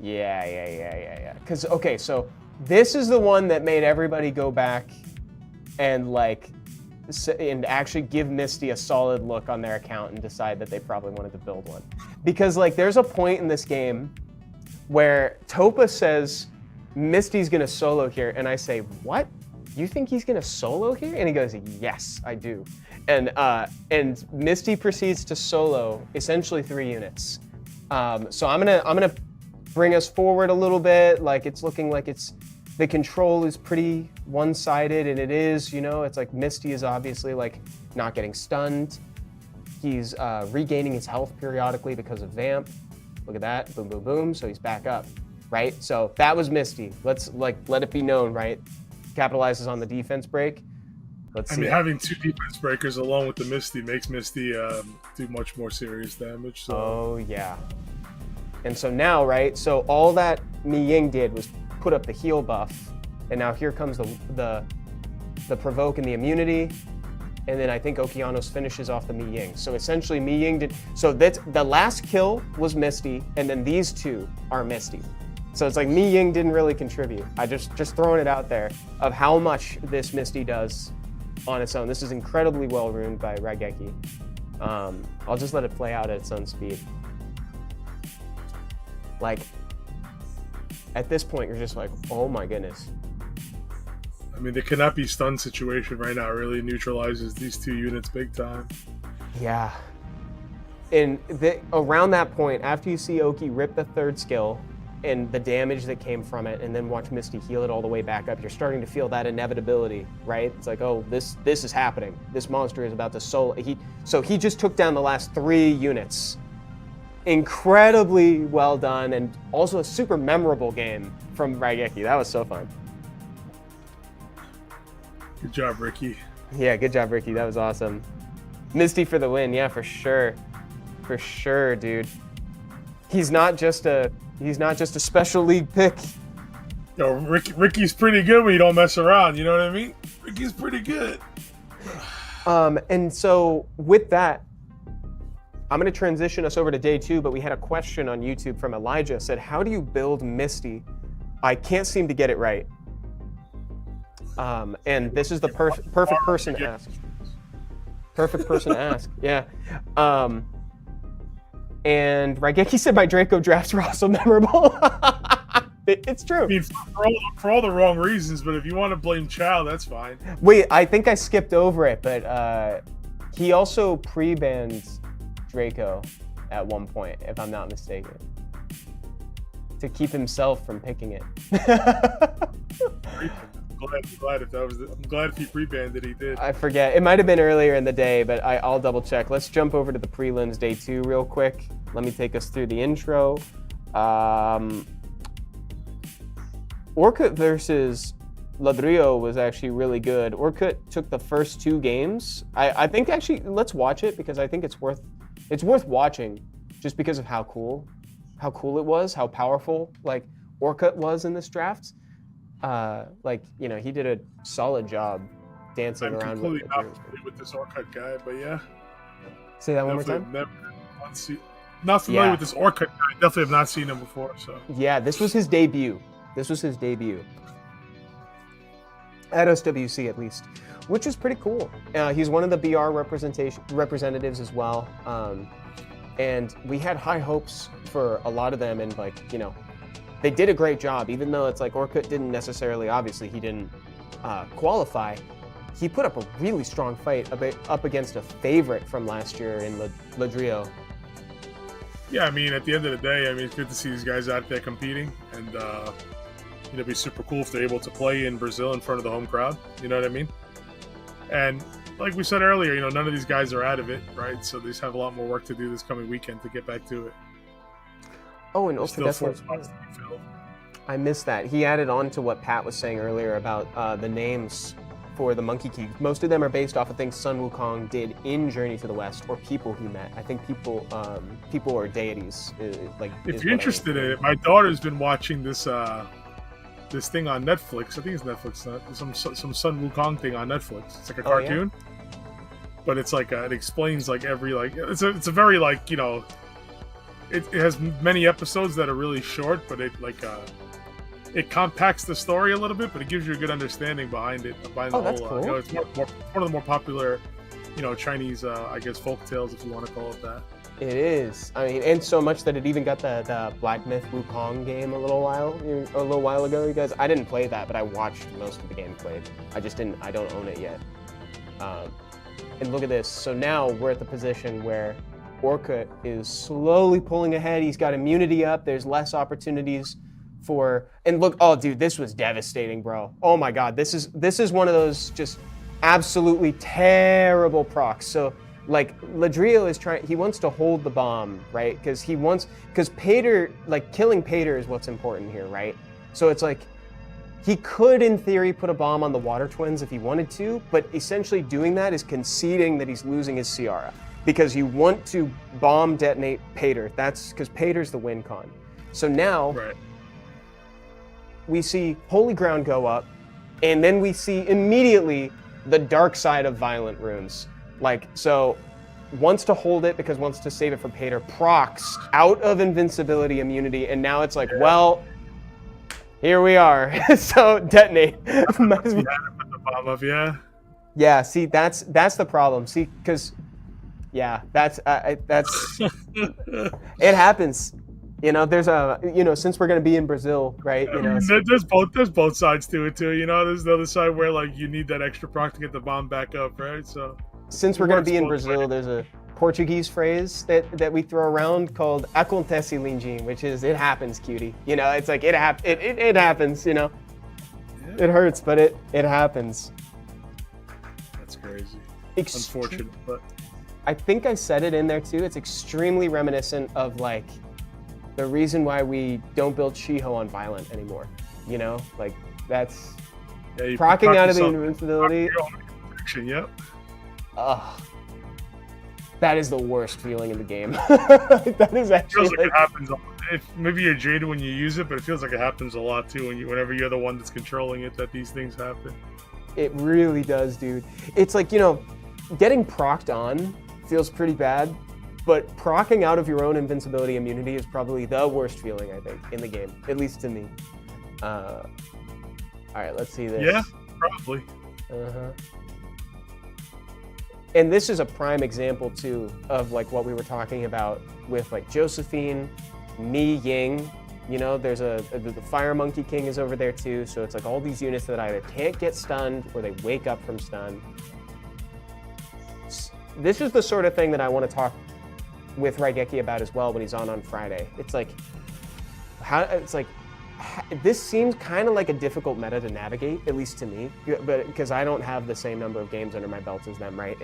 Yeah. Because, okay, so this is the one that made everybody go back and like, and actually give Misty a solid look on their account and decide that they probably wanted to build one. Because like, there's a point in this game where Topa says, Misty's gonna solo here, and I say, what? You think he's gonna solo here? And he goes, yes, I do. And Misty proceeds to solo essentially 3 units. So I'm gonna bring us forward a little bit. Like it's looking like the control is pretty one-sided, and it is, you know, it's like Misty is obviously like not getting stunned. He's regaining his health periodically because of Vamp. Look at that, boom, boom, boom. So he's back up, right? So that was Misty. Let's like let it be known, right? Capitalizes on the defense break. Let's see. I mean, having 2 defense breakers along with the Misty makes Misty do much more serious damage. So. Oh yeah. And so now, right? So all that Mi Ying did was put up the heal buff, and now here comes the provoke and the immunity, and then I think Okeanos finishes off the Mi Ying. So essentially, Mi Ying did. So that's the last kill was Misty, and then these 2 are Misty. So it's like Mi Ying didn't really contribute. I just throwing it out there of how much this Misty does on its own. This is incredibly well ruined by Raigeki. I'll just let it play out at its own speed. Like, at this point, you're just like, oh my goodness. I mean, the cannot be stun situation right now really neutralizes these 2 units big time. Yeah. And around that point, after you see Oki rip the 3rd skill and the damage that came from it, and then watch Misty heal it all the way back up, you're starting to feel that inevitability, right? It's like, oh, this is happening. This monster is about to solo. So he just took down the last 3 units. Incredibly well done, and also a super memorable game from Raigeki. That was so fun. Good job, Ricky. Yeah, good job, Ricky. That was awesome. Misty for the win. Yeah, for sure. For sure, dude. He's not just a special league pick. Yo, Ricky's pretty good when you don't mess around. You know what I mean? Ricky's pretty good. And so with that, I'm going to transition us over to day 2, but we had a question on YouTube from Elijah. Said, how do you build Misty? I can't seem to get it right. And this is the perfect person to ask. Perfect person to ask, yeah. And Raigeki said my Draco drafts were also memorable. It's true. I mean, for all the wrong reasons, but if you want to blame Chow, that's fine. Wait, I think I skipped over it, but he also pre-banned Draco at one point, if I'm not mistaken, to keep himself from picking it. I'm glad if he pre-banned it, he did. I forget. It might have been earlier in the day, but I'll double check. Let's jump over to the prelims day 2 real quick. Let me take us through the intro. Orkut versus Ladrillo was actually really good. Orkut took the first 2 games. I think actually, let's watch it because I think it's worth watching just because of how cool it was, how powerful like Orkut was in this draft. Like, you know, he did a solid job dancing around. I'm completely not familiar with this Orkut guy, but yeah. Say that one more time. Not familiar with this Orkut guy. Definitely have not seen him before. So yeah, this was his debut. At SWC at least, which is pretty cool. He's one of the BR representatives as well. And we had high hopes for a lot of them, and like, you know, they did a great job, even though it's like Orkut didn't necessarily, obviously he didn't qualify. He put up a really strong fight up against a favorite from last year in Ladrillo. Yeah, I mean, at the end of the day, I mean, it's good to see these guys out there competing, and it'd be super cool if they're able to play in Brazil in front of the home crowd. You know what I mean? And like we said earlier, none of these guys are out of it, right? So they just have a lot more work to do this coming weekend to get back to it. Oh, and There's also still 4 definitely, spots to be filled. I missed that. He added on to what Pat was saying earlier about the names for the Monkey King. Most of them are based off of things Sun Wukong did in Journey to the West, or people he met. I think people or deities. If you're interested in it, my daughter's been watching this this thing on Netflix. I think it's Netflix. Some Sun Wukong thing on Netflix. It's like a cartoon, but it's like it explains like every it's a very it has many episodes that are really short, but it compacts the story a little bit, but it gives you a good understanding behind it. That's cool. It's one of the more popular, Chinese, I guess, folk tales, if you want to call it that. It is. I mean, and so much that it even got the Black Myth Wukong game a little while ago. You guys, I didn't play that, but I watched most of the game played. I don't own it yet. And look at this. So now we're at the position where Orca is slowly pulling ahead. He's got immunity up. There's less opportunities and look, oh dude, this was devastating, bro. Oh my god, this is one of those just absolutely terrible procs. So like Ladrillo is he wants to hold the bomb, right? Because Pater, killing Pater is what's important here, right? So it's like he could in theory put a bomb on the Water Twins if he wanted to, but essentially doing that is conceding that he's losing his Ciara, because you want to bomb detonate Pater. That's because Pater's the win con. So now right. We see Holy Ground go up, and then we see immediately the dark side of Violent Runes. So wants to hold it because wants to save it for Pater, procs out of invincibility immunity, and now it's well, here we are. So detonate. Might as well. Put the bomb up, yeah. Yeah, see, that's the problem. See, because, that's it happens. There's since we're gonna be in Brazil, right? There's both sides to it too. There's the other side where you need that extra proc to get the bomb back up, right? So since we're gonna be in Brazil, there's a Portuguese phrase that we throw around called "acontece lindinho," which is "it happens, cutie." It's like it happens. Yeah. It hurts, but it happens. That's crazy. Unfortunate, but I think I said it in there too. It's extremely reminiscent of the reason why we don't build Shiho on Violent anymore. That's procking out of the invincibility. Yep. Ugh. That is the worst feeling in the game. That is actually. It feels like it happens. Maybe you're jaded when you use it, but it feels like it happens a lot too whenever you're the one that's controlling it, that these things happen. It really does, dude. It's getting procced on feels pretty bad. But procking out of your own invincibility immunity is probably the worst feeling, I think, in the game, at least to me. All right, let's see this. Yeah, probably. And this is a prime example, too, of what we were talking about with Josephine, Mi Ying. There's the Fire Monkey King is over there, too. So it's all these units that either can't get stunned or they wake up from stun. This is the sort of thing that I want to talk with Raigeki about as well when he's on Friday. This seems kind of like a difficult meta to navigate, at least to me, but because I don't have the same number of games under my belt as them, right?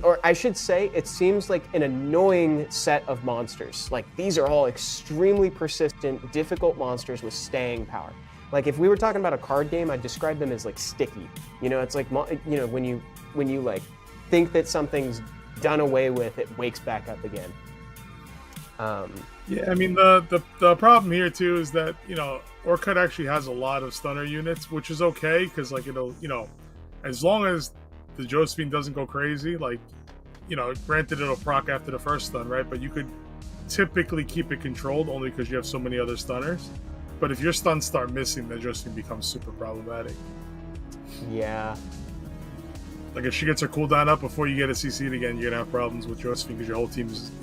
Or I should say, it seems like an annoying set of monsters. These are all extremely persistent, difficult monsters with staying power. If we were talking about a card game, I'd describe them as sticky. It's when you think that something's done away with, it wakes back up again. Yeah, I mean the problem here too is that Orcut actually has a lot of stunner units, which is okay because it'll as long as the Josephine doesn't go crazy, granted it'll proc after the first stun, right? But you could typically keep it controlled only because you have so many other stunners. But if your stuns start missing, then Josephine becomes super problematic. Yeah. If she gets her cooldown up before you get a CC'd again, you're gonna have problems with Josephine because your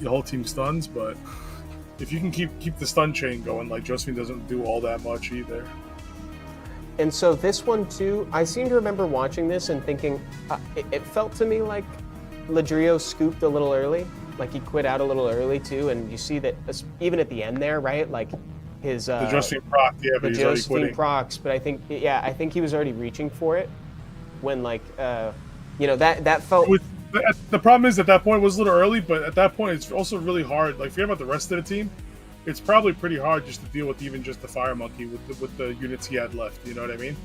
whole team stuns. But if you can keep the stun chain going, Josephine doesn't do all that much either. And so this one too, I seem to remember watching this and thinking, it felt to me like Ladrillo scooped a little early. Like he quit out a little early too, and you see that even at the end there, right? Like his The Josephine proc, yeah, but the he's already Josephine quitting. procs, but I think he was already reaching for it when like you know that felt. The problem is at that point it was a little early, but at that point it's also really hard. Like forget about the rest of the team. It's probably pretty hard just to deal with even just the Fire Monkey with the units he had left. You know what I mean?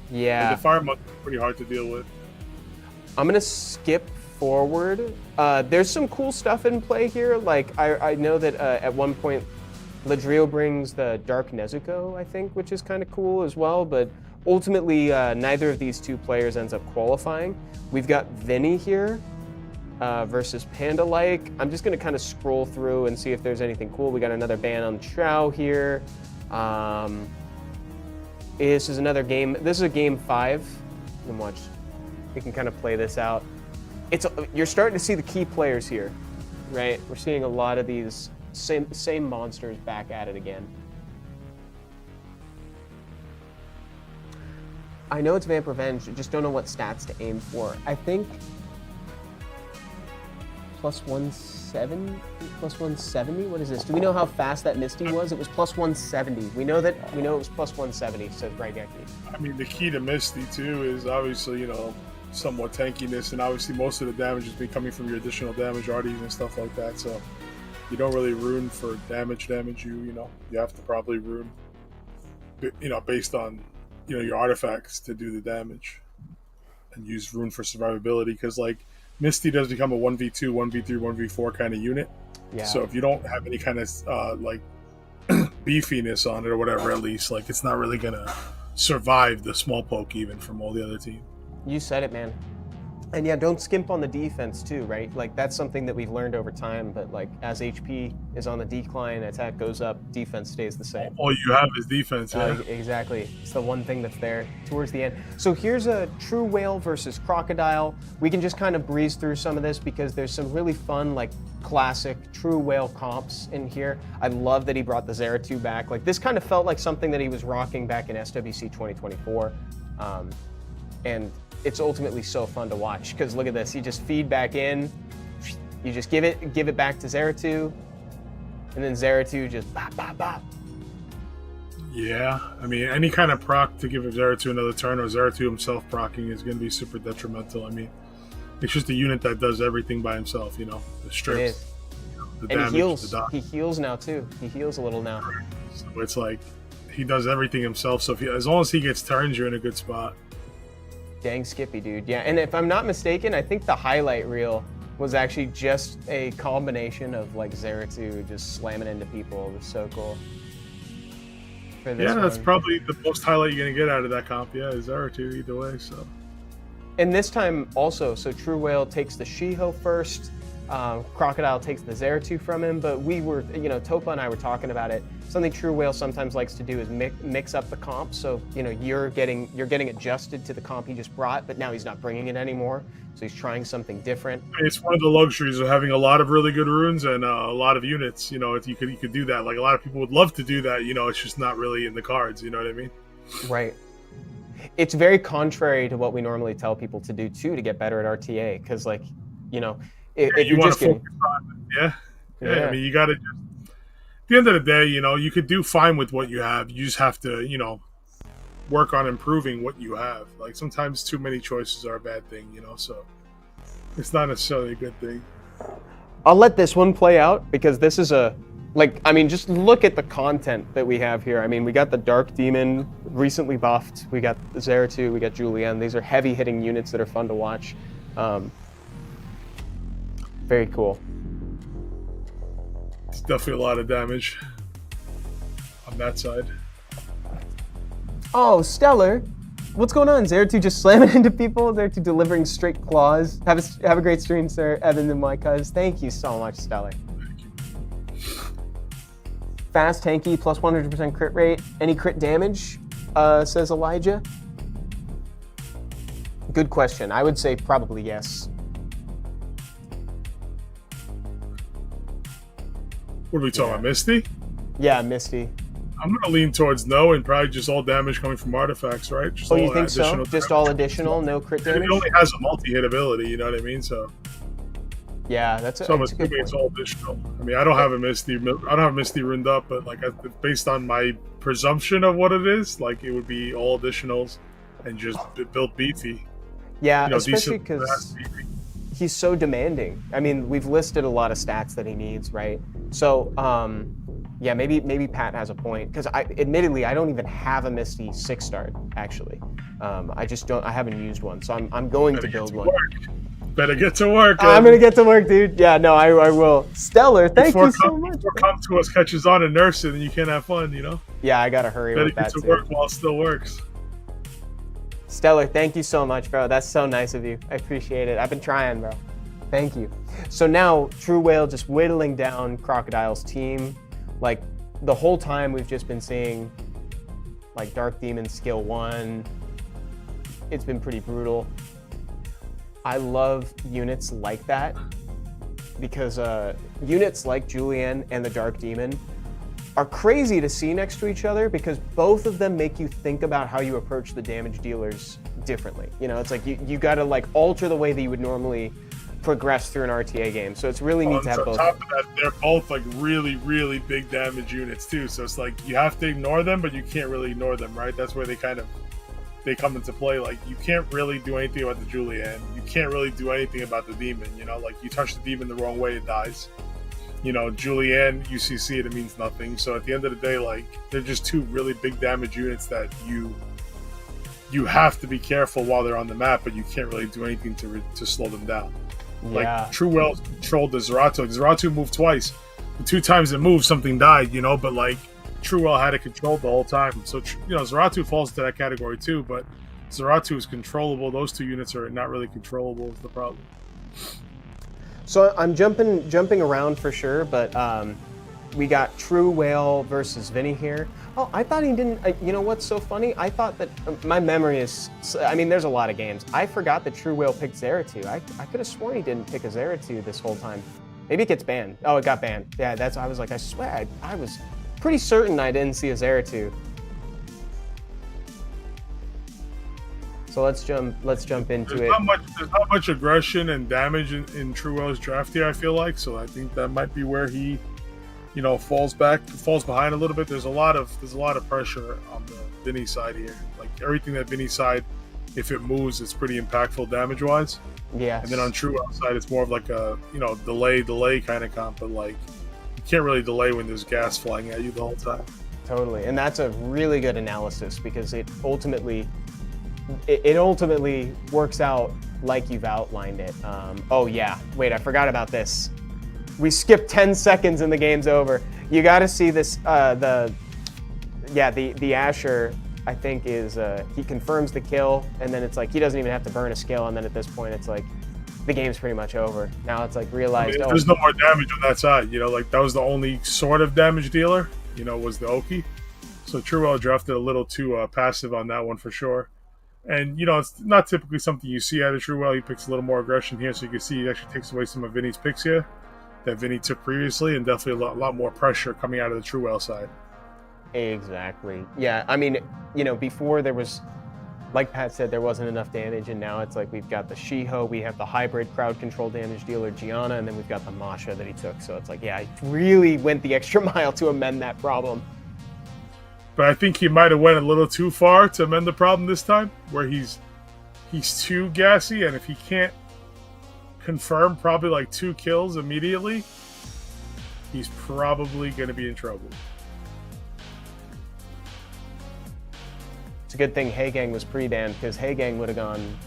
Yeah. Like the Fire Monkey is pretty hard to deal with. I'm gonna skip forward. There's some cool stuff in play here. Like I know that at one point Ladrio brings the Dark Nezuko, I think, which is kind of cool as well. But ultimately, neither of these two players ends up qualifying. We've got Vinny here versus Panda-like. I'm just gonna kind of scroll through and see if there's anything cool. We got another ban on Trow here. This is another game. This is a game 5. And watch. We can kind of play this out. You're starting to see the key players here, right? We're seeing a lot of these same monsters back at it again. I know it's Vamp Revenge, I just don't know what stats to aim for. I think plus 170? What is this? Do we know how fast that Misty was? It was plus 170. We know it was plus 170, says Raigeki. I mean, the key to Misty too is obviously, you know, somewhat tankiness, and obviously most of the damage is coming from your additional damage arties and stuff like that. So you don't really rune for damage. You know, you have to probably rune, you know, based on, you know, your artifacts to do the damage, and use rune for survivability, because like Misty does become a 1v2, 1v3, 1v4 kind of unit. Yeah. So if you don't have any kind of like beefiness on it or whatever, at least like it's not really gonna survive the small poke even from all the other team. You said it, man. And yeah, don't skimp on the defense too, right? Like that's something that we've learned over time, but like as HP is on the decline, attack goes up, defense stays the same. All you have is defense, yeah. Exactly. It's the one thing that's there towards the end. So here's a True Whale versus Crocodile. We can just kind of breeze through some of this because there's some really fun, like classic True Whale comps in here. I love that he brought the Zeratul back. Like this kind of felt like something that he was rocking back in SWC 2024. And it's ultimately so fun to watch because look at this. You just feed back in, you just give it back to Zeratul, and then Zeratul just bop, bop, bop. Yeah, I mean, any kind of proc to give Zeratul another turn or Zeratul himself procking is going to be super detrimental. I mean, it's just a unit that does everything by himself, you know, the strips, the and damage, he heals. the dodge. He heals now too. He heals a little now. So it's like he does everything himself. So as long as he gets turns, you're in a good spot. Dang Skippy, dude. Yeah, and if I'm not mistaken, I think the highlight reel was actually just a combination of like Zeratul just slamming into people. It was so cool. Yeah, that's probably the most highlight you're going to get out of that comp. Yeah, Zeratul either way, so. And this time also, so True Whale takes the Shiho first, Crocodile takes the Zeratul from him, but we were, you know, Topa and I were talking about it. Something True Whale sometimes likes to do is mix up the comp. So, you know, you're getting adjusted to the comp he just brought, but now he's not bringing it anymore. So he's trying something different. It's one of the luxuries of having a lot of really good runes and a lot of units. You know, if you could do that. Like a lot of people would love to do that. You know, it's just not really in the cards. You know what I mean? Right. It's very contrary to what we normally tell people to do too to get better at RTA. Because, like, you know, if you you're want just to focus on it. Yeah. I mean, you got to just. At the end of the day, you know, you could do fine with what you have. You just have to, you know, work on improving what you have. Like sometimes too many choices are a bad thing, you know, so it's not necessarily a good thing. I'll let this one play out because this is I mean, just look at the content that we have here. I mean, we got the Dark Demon recently buffed. We got the Zeratul, we got Julian. These are heavy hitting units that are fun to watch. Very cool. It's definitely a lot of damage on that side. Oh, Stellar. What's going on? Zeratul just slamming into people? Zeratul delivering straight claws. Have a great stream, sir. Evan and Whycuz. Thank you so much, Stellar. Thank you. Fast, tanky, plus 100% crit rate. Any crit damage? Says Elijah. Good question. I would say probably yes. What are we talking about, Misty? Yeah, Misty. I'm going to lean towards no and probably just all damage coming from artifacts, right? Just oh, all you think so? Just all additional, no crit damage? It only has a multi-hit ability, you know what I mean? So. Yeah, that's So I'm that's a good assuming it's point. all additional. I mean, I don't have a Misty. I don't have Misty ruined up, but like based on my presumption of what it is, like it would be all additionals and just built beefy. Yeah, You know, especially decent because beefy. he's so demanding. I mean, we've listed a lot of stats that he needs, right? So, yeah, maybe Pat has a point because admittedly I don't even have a Misty 6-star actually. I just don't. I haven't used one, so I'm going to build one. Better get to work. I'm gonna get to work, dude. Yeah, no, I will. Stellar, thank you so much. Before Come To Us catches on and nurse it, and you can't have fun, you know? Yeah, I gotta hurry Better with get that to too. work while it still works. Stellar, thank you so much, bro. That's so nice of you. I appreciate it. I've been trying, bro. Thank you. So now, True Whale just whittling down Crocodile's team. Like, the whole time we've just been seeing, like, Dark Demon skill 1. It's been pretty brutal. I love units like that because units like Julianne and the Dark Demon are crazy to see next to each other because both of them make you think about how you approach the damage dealers differently. You know, it's like you gotta like alter the way that you would normally progress through an RTA game. So it's really neat to have both. On top of that, they're both like really, really big damage units too. So it's like you have to ignore them, but you can't really ignore them, right? That's where they come into play. Like you can't really do anything about the Julianne. You can't really do anything about the demon. You know, like you touch the demon the wrong way, it dies. You know, Julianne, UCC it means nothing. So at the end of the day, like they're just two really big damage units that you have to be careful while they're on the map, but you can't really do anything to slow them down. Yeah. Like True Whale controlled the Zerato. Zerato moved twice. The 2 times it moved, something died. You know, but like True Whale had it controlled the whole time. So you know, Zerato falls into that category too. But Zerato is controllable. Those 2 units are not really controllable. Is the problem. So I'm jumping around for sure, but we got True Whale versus Vinny here. Oh, I thought he didn't. You know what's so funny? I thought that my memory is. I mean, there's a lot of games. I forgot that True Whale picked Zerato. I could have sworn he didn't pick a Zerato this whole time. Maybe it gets banned. Oh, it got banned. Yeah, that's. I was like, I swear, I was pretty certain I didn't see a Zerato. So let's jump into it. There's not much aggression and damage in True Whale's draft here, I feel like. So I think that might be where he, you know, falls behind a little bit. There's a lot of pressure on the Vinny side here. Like everything that Vinny side, if it moves, it's pretty impactful damage wise. Yes. And then on True Whale's side, it's more of like a, you know, delay kind of comp, but like you can't really delay when there's gas flying at you the whole time. Totally, and that's a really good analysis because it ultimately works out like you've outlined it. Oh yeah, wait, I forgot about this. We skipped 10 seconds and the game's over. You got to see this. The Asher, I think, is he confirms the kill, and then it's like he doesn't even have to burn a skill, and then at this point it's like the game's pretty much over. Now it's like realized. I mean, there's no more damage on that side. You know, like that was the only sort of damage dealer. You know, was the Oki. So True Whale drafted a little too passive on that one for sure. And, you know, it's not typically something you see out of True Whale. He picks a little more aggression here, so you can see he actually takes away some of Vinny's picks here that Vinny took previously, and definitely a lot more pressure coming out of the True Whale side. Exactly. Yeah, I mean, you know, before there was, like Pat said, there wasn't enough damage, and now it's like we've got the Shiho, we have the hybrid crowd control damage dealer Gianna, and then we've got the Masha that he took. So it's like, yeah, he really went the extra mile to amend that problem. But I think he might have went a little too far to amend the problem this time, where he's too gassy, and if he can't confirm probably like 2 kills immediately, he's probably going to be in trouble. It's a good thing Hagang was pre-banned because Hagang would have gone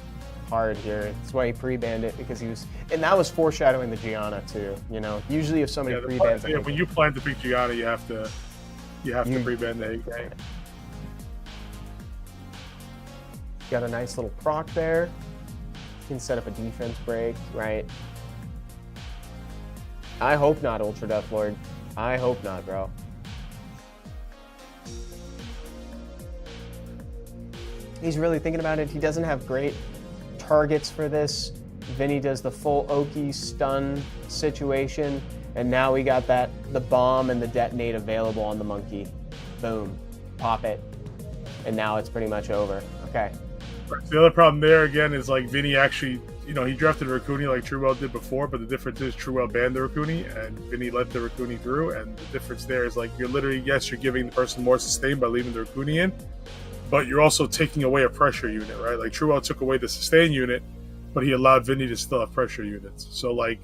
hard here. That's why he pre-banned it, because he was, and that was foreshadowing the Gianna too. You know, usually if somebody pre-bans, when you plan to pick Gianna, you have to pre-ban the Hagang. Got a nice little proc there. You can set up a defense break, right? I hope not, Ultra Death Lord. I hope not, bro. He's really thinking about it. He doesn't have great targets for this. Vinny does the full Oki stun situation, and now we got the bomb and the detonate available on the monkey. Boom, pop it, and now it's pretty much over. Okay. The other problem there again is like Vinny actually he drafted Raccoony like Truewell did before, but the difference is Truewell banned the Raccoony and Vinny let the Raccoony through, and the difference there is like you're literally, yes, you're giving the person more sustain by leaving the Raccoony in, but you're also taking away a pressure unit, right? Like Truewell took away the sustain unit, but he allowed Vinny to still have pressure units. So like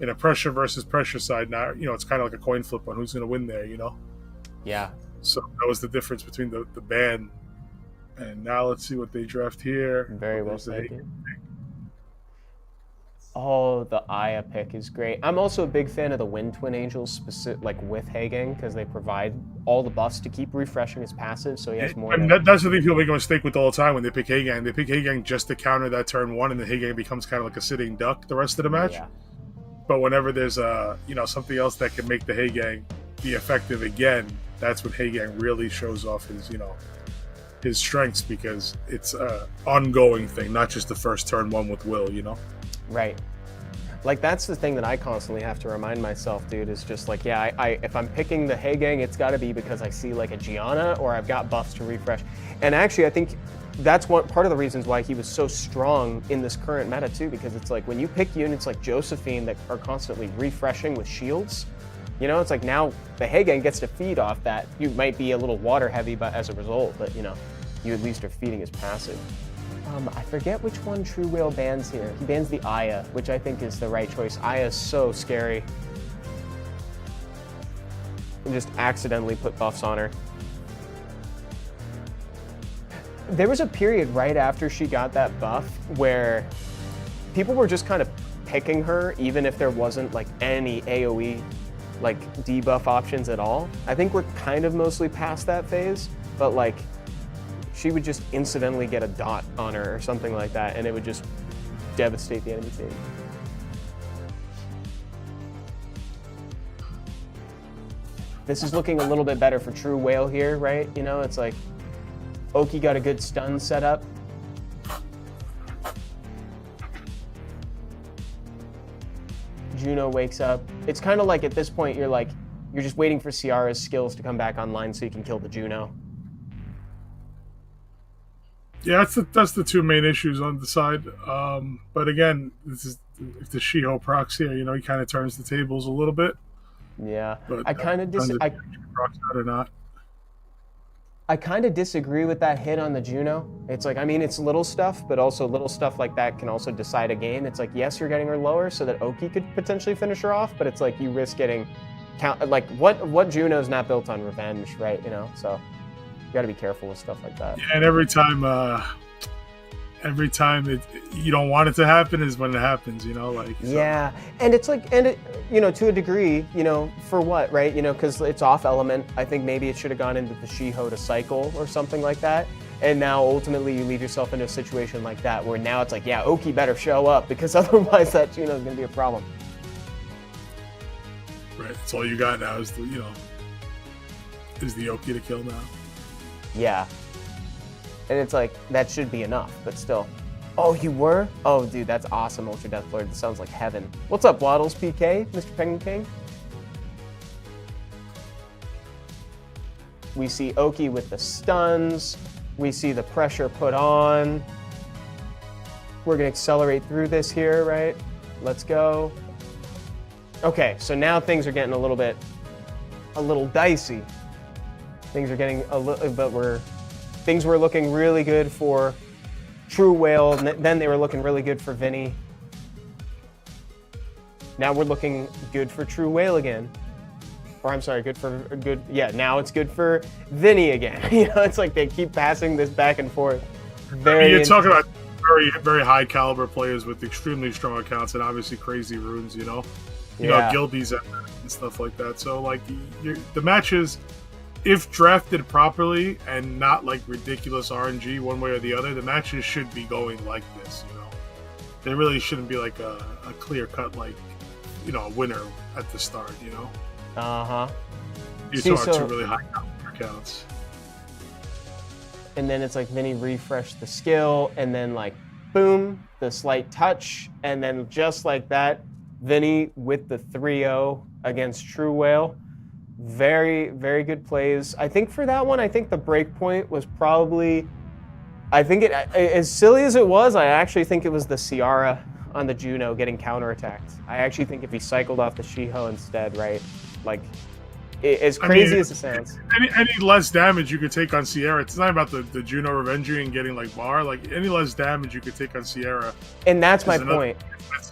in a pressure versus pressure side, now it's kind of like a coin flip on who's going to win there, Yeah. So that was the difference between the ban. And now let's see what they draft here. Very well said. Oh, the Aya pick is great. I'm also a big fan of the Wind Twin Angels, like with Hagang, because they provide all the buffs to keep refreshing his passive, so he has more. That's the thing people make a mistake with all the time when they pick Hagang. They pick Hagang just to counter that turn one, and then Hagang becomes kind of like a sitting duck the rest of the match. Yeah. But whenever there's something else that can make the Hagang be effective again, that's when Hagang really shows off his strengths, because it's a ongoing thing, not just the first turn one with Will, Right. Like, that's the thing that I constantly have to remind myself, dude, is just like, yeah, if I'm picking the Hagang, it's got to be because I see like a Gianna or I've got buffs to refresh. And actually, I think that's part of the reasons why he was so strong in this current meta too, because it's like when you pick units like Josephine that are constantly refreshing with shields, it's like now the Hagang gets to feed off that. You might be a little water heavy but as a result, but you at least are feeding his passive. I forget which one True Whale bans here. He bans the Aya, which I think is the right choice. Aya is so scary. And just accidentally put buffs on her. There was a period right after she got that buff where people were just kind of picking her even if there wasn't like any AoE like debuff options at all. I think we're kind of mostly past that phase, but like she would just incidentally get a dot on her or something like that, and it would just devastate the enemy team. This is looking a little bit better for True Whale here, right? It's like Oki got a good stun set up. Juno wakes up. It's kind of like at this point you're just waiting for Ciara's skills to come back online so you can kill the Juno. Yeah, that's the two main issues on the side. But again, if the Shiho procs here, he kind of turns the tables a little bit. Yeah, but, I kind of disagree with that hit on the Juno. It's like, it's little stuff, but also little stuff like that can also decide a game. It's like, yes, you're getting her lower so that Oki could potentially finish her off, but it's like you risk getting like what Juno's not built on revenge, right? So you got to be careful with stuff like that. Yeah, and every time you don't want it to happen is when it happens, Yeah, and it's like, to a degree, for what, right? Because it's off element. I think maybe it should have gone into the Shiho to cycle or something like that. And now ultimately you leave yourself into a situation like that where now it's like, yeah, Oki better show up because otherwise that Juno's going to be a problem. Right, that's all you got now is the Oki to kill now. Yeah. And it's like, that should be enough, but still. Oh, you were? Oh, dude, that's awesome, Ultra Death Lord. This sounds like heaven. What's up, Waddles PK, Mr. Penguin King? We see Oki with the stuns. We see the pressure put on. We're going to accelerate through this here, right? Let's go. Okay, so now things are getting a little dicey. Things are getting a little, but things were looking really good for True Whale, and then they were looking really good for Vinny. Now we're looking good for True Whale again. Or I'm sorry, now it's good for Vinny again. It's like they keep passing this back and forth. You're talking about very, very high caliber players with extremely strong accounts and obviously crazy runes, Gilby's and stuff like that. So like the matches, if drafted properly and not like ridiculous RNG one way or the other, the matches should be going like this, They really shouldn't be like a clear cut, like, a winner at the start, Uh-huh. You saw two really high caliber accounts. And then it's like Vinny refreshed the skill, and then like, boom, the slight touch, and then just like that, Vinny with the 3-0 against True Whale. Very, very good plays. I think for that one, the break point was probably, as silly as it was, I actually think it was the Ciara on the Juno getting counterattacked. I actually think if he cycled off the Shiho instead, right? Like, as crazy as it sounds. Any less damage you could take on Sierra, it's not about the Juno Revenger and getting like bar. Like any less damage you could take on Sierra. And that's my point.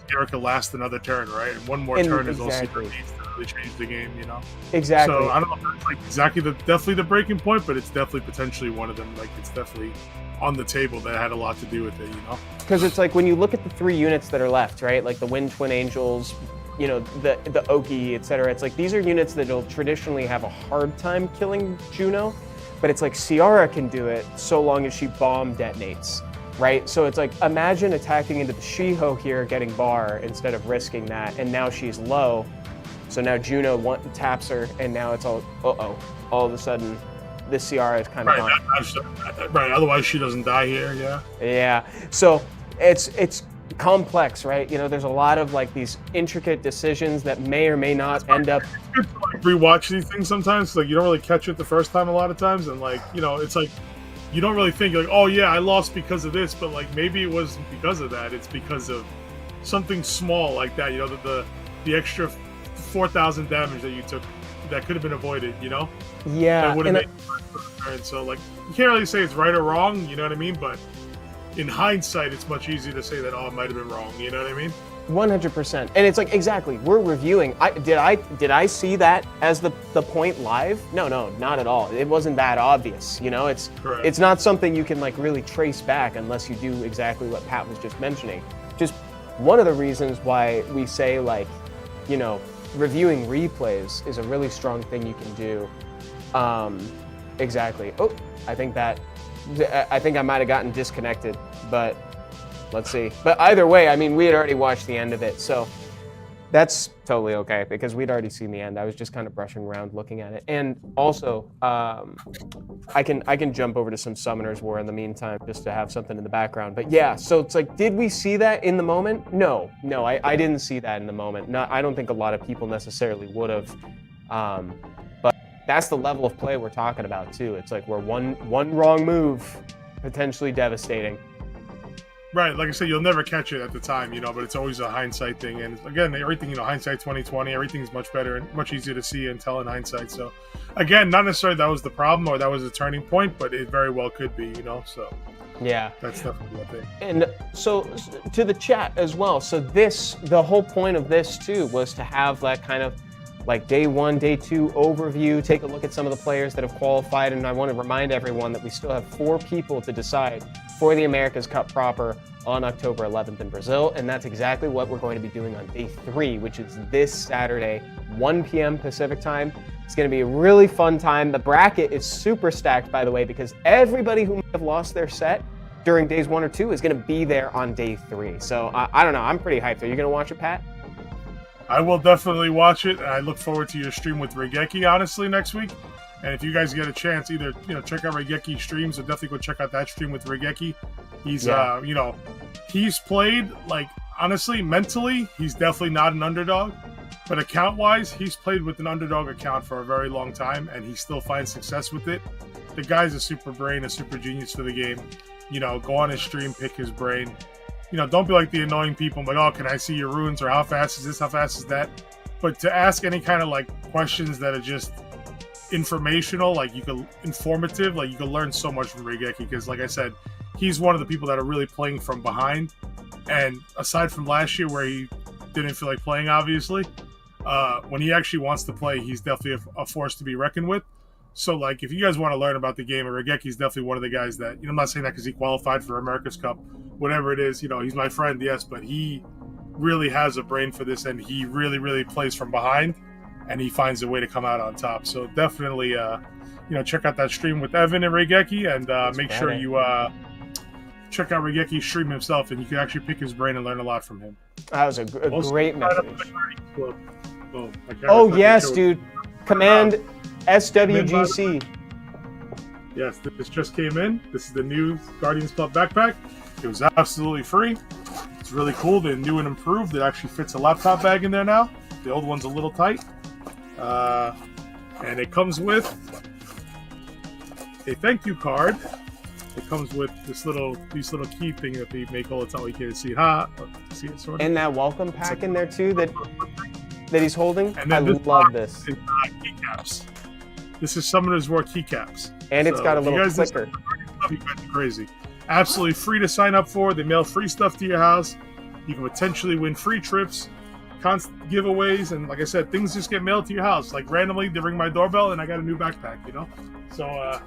Sierra could last another turn, right? And one more turn is all Sierra needs to really change the game, you know? Exactly. So I don't know if it's like exactly definitely the breaking point, but it's definitely potentially one of them. Like it's definitely on the table that had a lot to do with it, you know? Because it's like when you look at the 3 units that are left, right? Like the Wind Twin Angels, you know, the Oki, etc. It's like these are units that'll traditionally have a hard time killing Juno, but it's like Ciara can do it so long as she bomb detonates, right? So it's like imagine attacking into the Shiho here, getting bar instead of risking that, and now she's low. So now Juno taps her, and now it's all all of a sudden this Ciara is kind of gone. Right. Otherwise she doesn't die here. Yeah. Yeah. So it's complex, right? You know, there's a lot of like these intricate decisions that may or may not end up. It's good to like rewatch these things sometimes. Like you don't really catch it the first time a lot of times, and like you know, it's like you don't really think like, oh yeah, I lost because of this, but like maybe it wasn't because of that. It's because of something small like that. You know, the extra 4,000 damage that you took that could have been avoided. You know. Yeah. That would have made it. So like you can't really say it's right or wrong. You know what I mean? But in hindsight, it's much easier to say that, oh, it might have been wrong. You know what I mean? 100%. And it's like, exactly, we're reviewing. Did I see that as the point live? No, not at all. It wasn't that obvious. You know, it's not something you can like really trace back unless you do exactly what Pat was just mentioning. Just one of the reasons why we say like, you know, reviewing replays is a really strong thing you can do. Exactly. Oh, I think I might have gotten disconnected, but let's see. But either way, I mean, we had already watched the end of it, so that's totally okay because we'd already seen the end. I was just kind of brushing around looking at it. And also, I can jump over to some Summoners War in the meantime just to have something in the background. But yeah, so it's like, did we see that in the moment? No, I didn't see that in the moment. I don't think a lot of people necessarily would have. But that's the level of play we're talking about too. It's like we're one wrong move, potentially devastating. Right, like I said, you'll never catch it at the time, you know, but it's always a hindsight thing. And again, everything, you know, hindsight 2020, everything's much better and much easier to see and tell in hindsight. So again, not necessarily that was the problem or that was a turning point, but it very well could be, you know, so yeah, that's definitely a thing. And so to the chat as well. So the whole point of this too was to have that kind of like day 1, day 2 overview, take a look at some of the players that have qualified. And I want to remind everyone that we still have 4 people to decide for the America's Cup proper on October 11th in Brazil. And that's exactly what we're going to be doing on day 3, which is this Saturday, 1 p.m. Pacific time. It's going to be a really fun time. The bracket is super stacked, by the way, because everybody who might have lost their set during days 1 or 2 is going to be there on day 3. So I don't know. I'm pretty hyped. Are you going to watch it, Pat? I will definitely watch it. I look forward to your stream with Regeki, honestly, next week. And if you guys get a chance, either, you know, check out Regeki streams or definitely go check out that stream with Regeki. He's, you know, he's played, like, honestly, mentally, he's definitely not an underdog. But account-wise, he's played with an underdog account for a very long time, and he still finds success with it. The guy's a super brain, a super genius for the game. You know, go on his stream, pick his brain. You know, don't be like the annoying people, like, oh, can I see your runes? Or how fast is this? How fast is that? But to ask any kind of, like, questions that are just informational, like, informative, like, you can learn so much from Regeki, because, like I said, he's one of the people that are really playing from behind. And aside from last year where he didn't feel like playing, obviously, when he actually wants to play, he's definitely a force to be reckoned with. So, like, if you guys want to learn about the game, Regeki's definitely one of the guys that, you know, I'm not saying that because he qualified for America's Cup, whatever it is, you know, he's my friend, yes, but he really has a brain for this, and he really, really plays from behind, and he finds a way to come out on top. So definitely, you know, check out that stream with Evan and Regeki, and make sure you check out Regeki's stream himself, and you can actually pick his brain and learn a lot from him. That was a great message. Oh, yes, dude. Command SWGC. Yes, this just came in. This is the new Guardians Club backpack. It was absolutely free. It's really cool. They're new and improved. It actually fits a laptop bag in there now. The old one's a little tight. And it comes with a thank you card It comes with these little key thing that they make all the time. You can't see it. See it sort of. And that welcome pack in there too that he's holding. And I then love this. Is, keycaps. This is Summoners War keycaps. And it's got a little clicker. You guys are crazy. Absolutely free to sign up for. They mail free stuff to your house. You can potentially win free trips, constant giveaways, and like I said, things just get mailed to your house. Like randomly, they ring my doorbell, and I got a new backpack. You know, so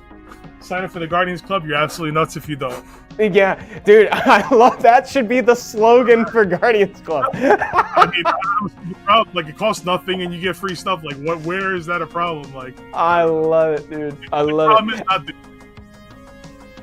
sign up for the Guardians Club. You're absolutely nuts if you don't. Yeah, dude, I love that. Should be the slogan for Guardians Club. I mean, like it costs nothing and you get free stuff. Like, what? Where is that a problem? Like, I love it, dude. I love it.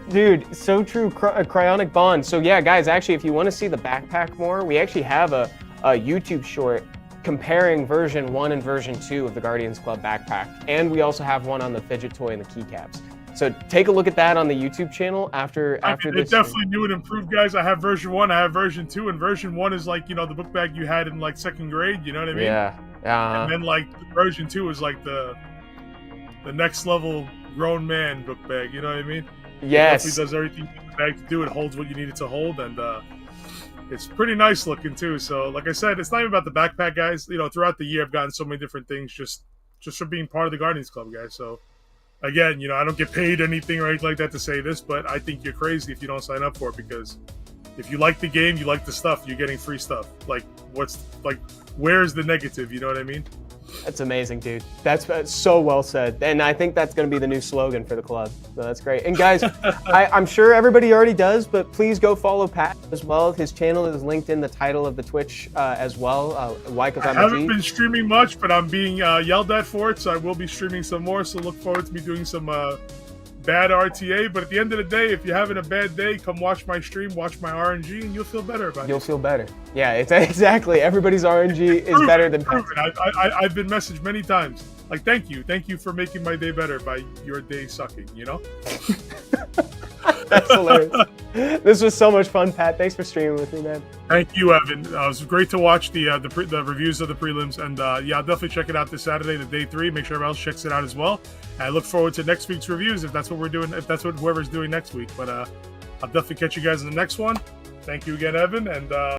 Dude, so true. Cryonic Bond. So yeah, guys, actually, if you want to see the backpack more, we actually have a YouTube short comparing version 1 and version 2 of the Guardians Club backpack, and we also have one on the fidget toy and the keycaps. So take a look at that on the YouTube channel after this. It's definitely new and improved, guys. I have version 1, I have version 2, and version 1 is like, you know, the book bag you had in like 2nd grade, you know what I mean? Yeah. And then like version 2 is like the next level grown man book bag, you know what I mean? Yes. It definitely does everything in the bag to do. It holds what you need it to hold, and it's pretty nice looking too. So like I said, it's not even about the backpack, guys. You know, throughout the year I've gotten so many different things just for being part of the Guardians Club, guys. So again, you know, I don't get paid anything or anything like that to say this, but I think you're crazy if you don't sign up for it, because if you like the game, you like the stuff, you're getting free stuff. Like, where's the negative? You know what I mean? That's amazing, dude. That's so well said. And I think that's going to be the new slogan for the club. So that's great. And guys, I'm sure everybody already does, but please go follow Pat as well. His channel is linked in the title of the Twitch as well. Whycuzimag. I haven't been streaming much, but I'm being yelled at for it, so I will be streaming some more. So look forward to me doing some bad RTA. But at the end of the day, if you're having a bad day, come watch my stream, watch my RNG, and you'll feel better about it. You'll feel better. Yeah, it's exactly. Everybody's RNG is better than Pat's. I've been messaged many times. Like, thank you for making my day better by your day sucking, you know? That's hilarious. This was so much fun, Pat. Thanks for streaming with me, man. Thank you, Evan. It was great to watch the reviews of the prelims, and yeah, I'll definitely check it out this Saturday, the day 3. Make sure everyone else checks it out as well. And I look forward to next week's reviews if that's what we're doing, if that's what whoever's doing next week. But I'll definitely catch you guys in the next one. Thank you again, Evan, and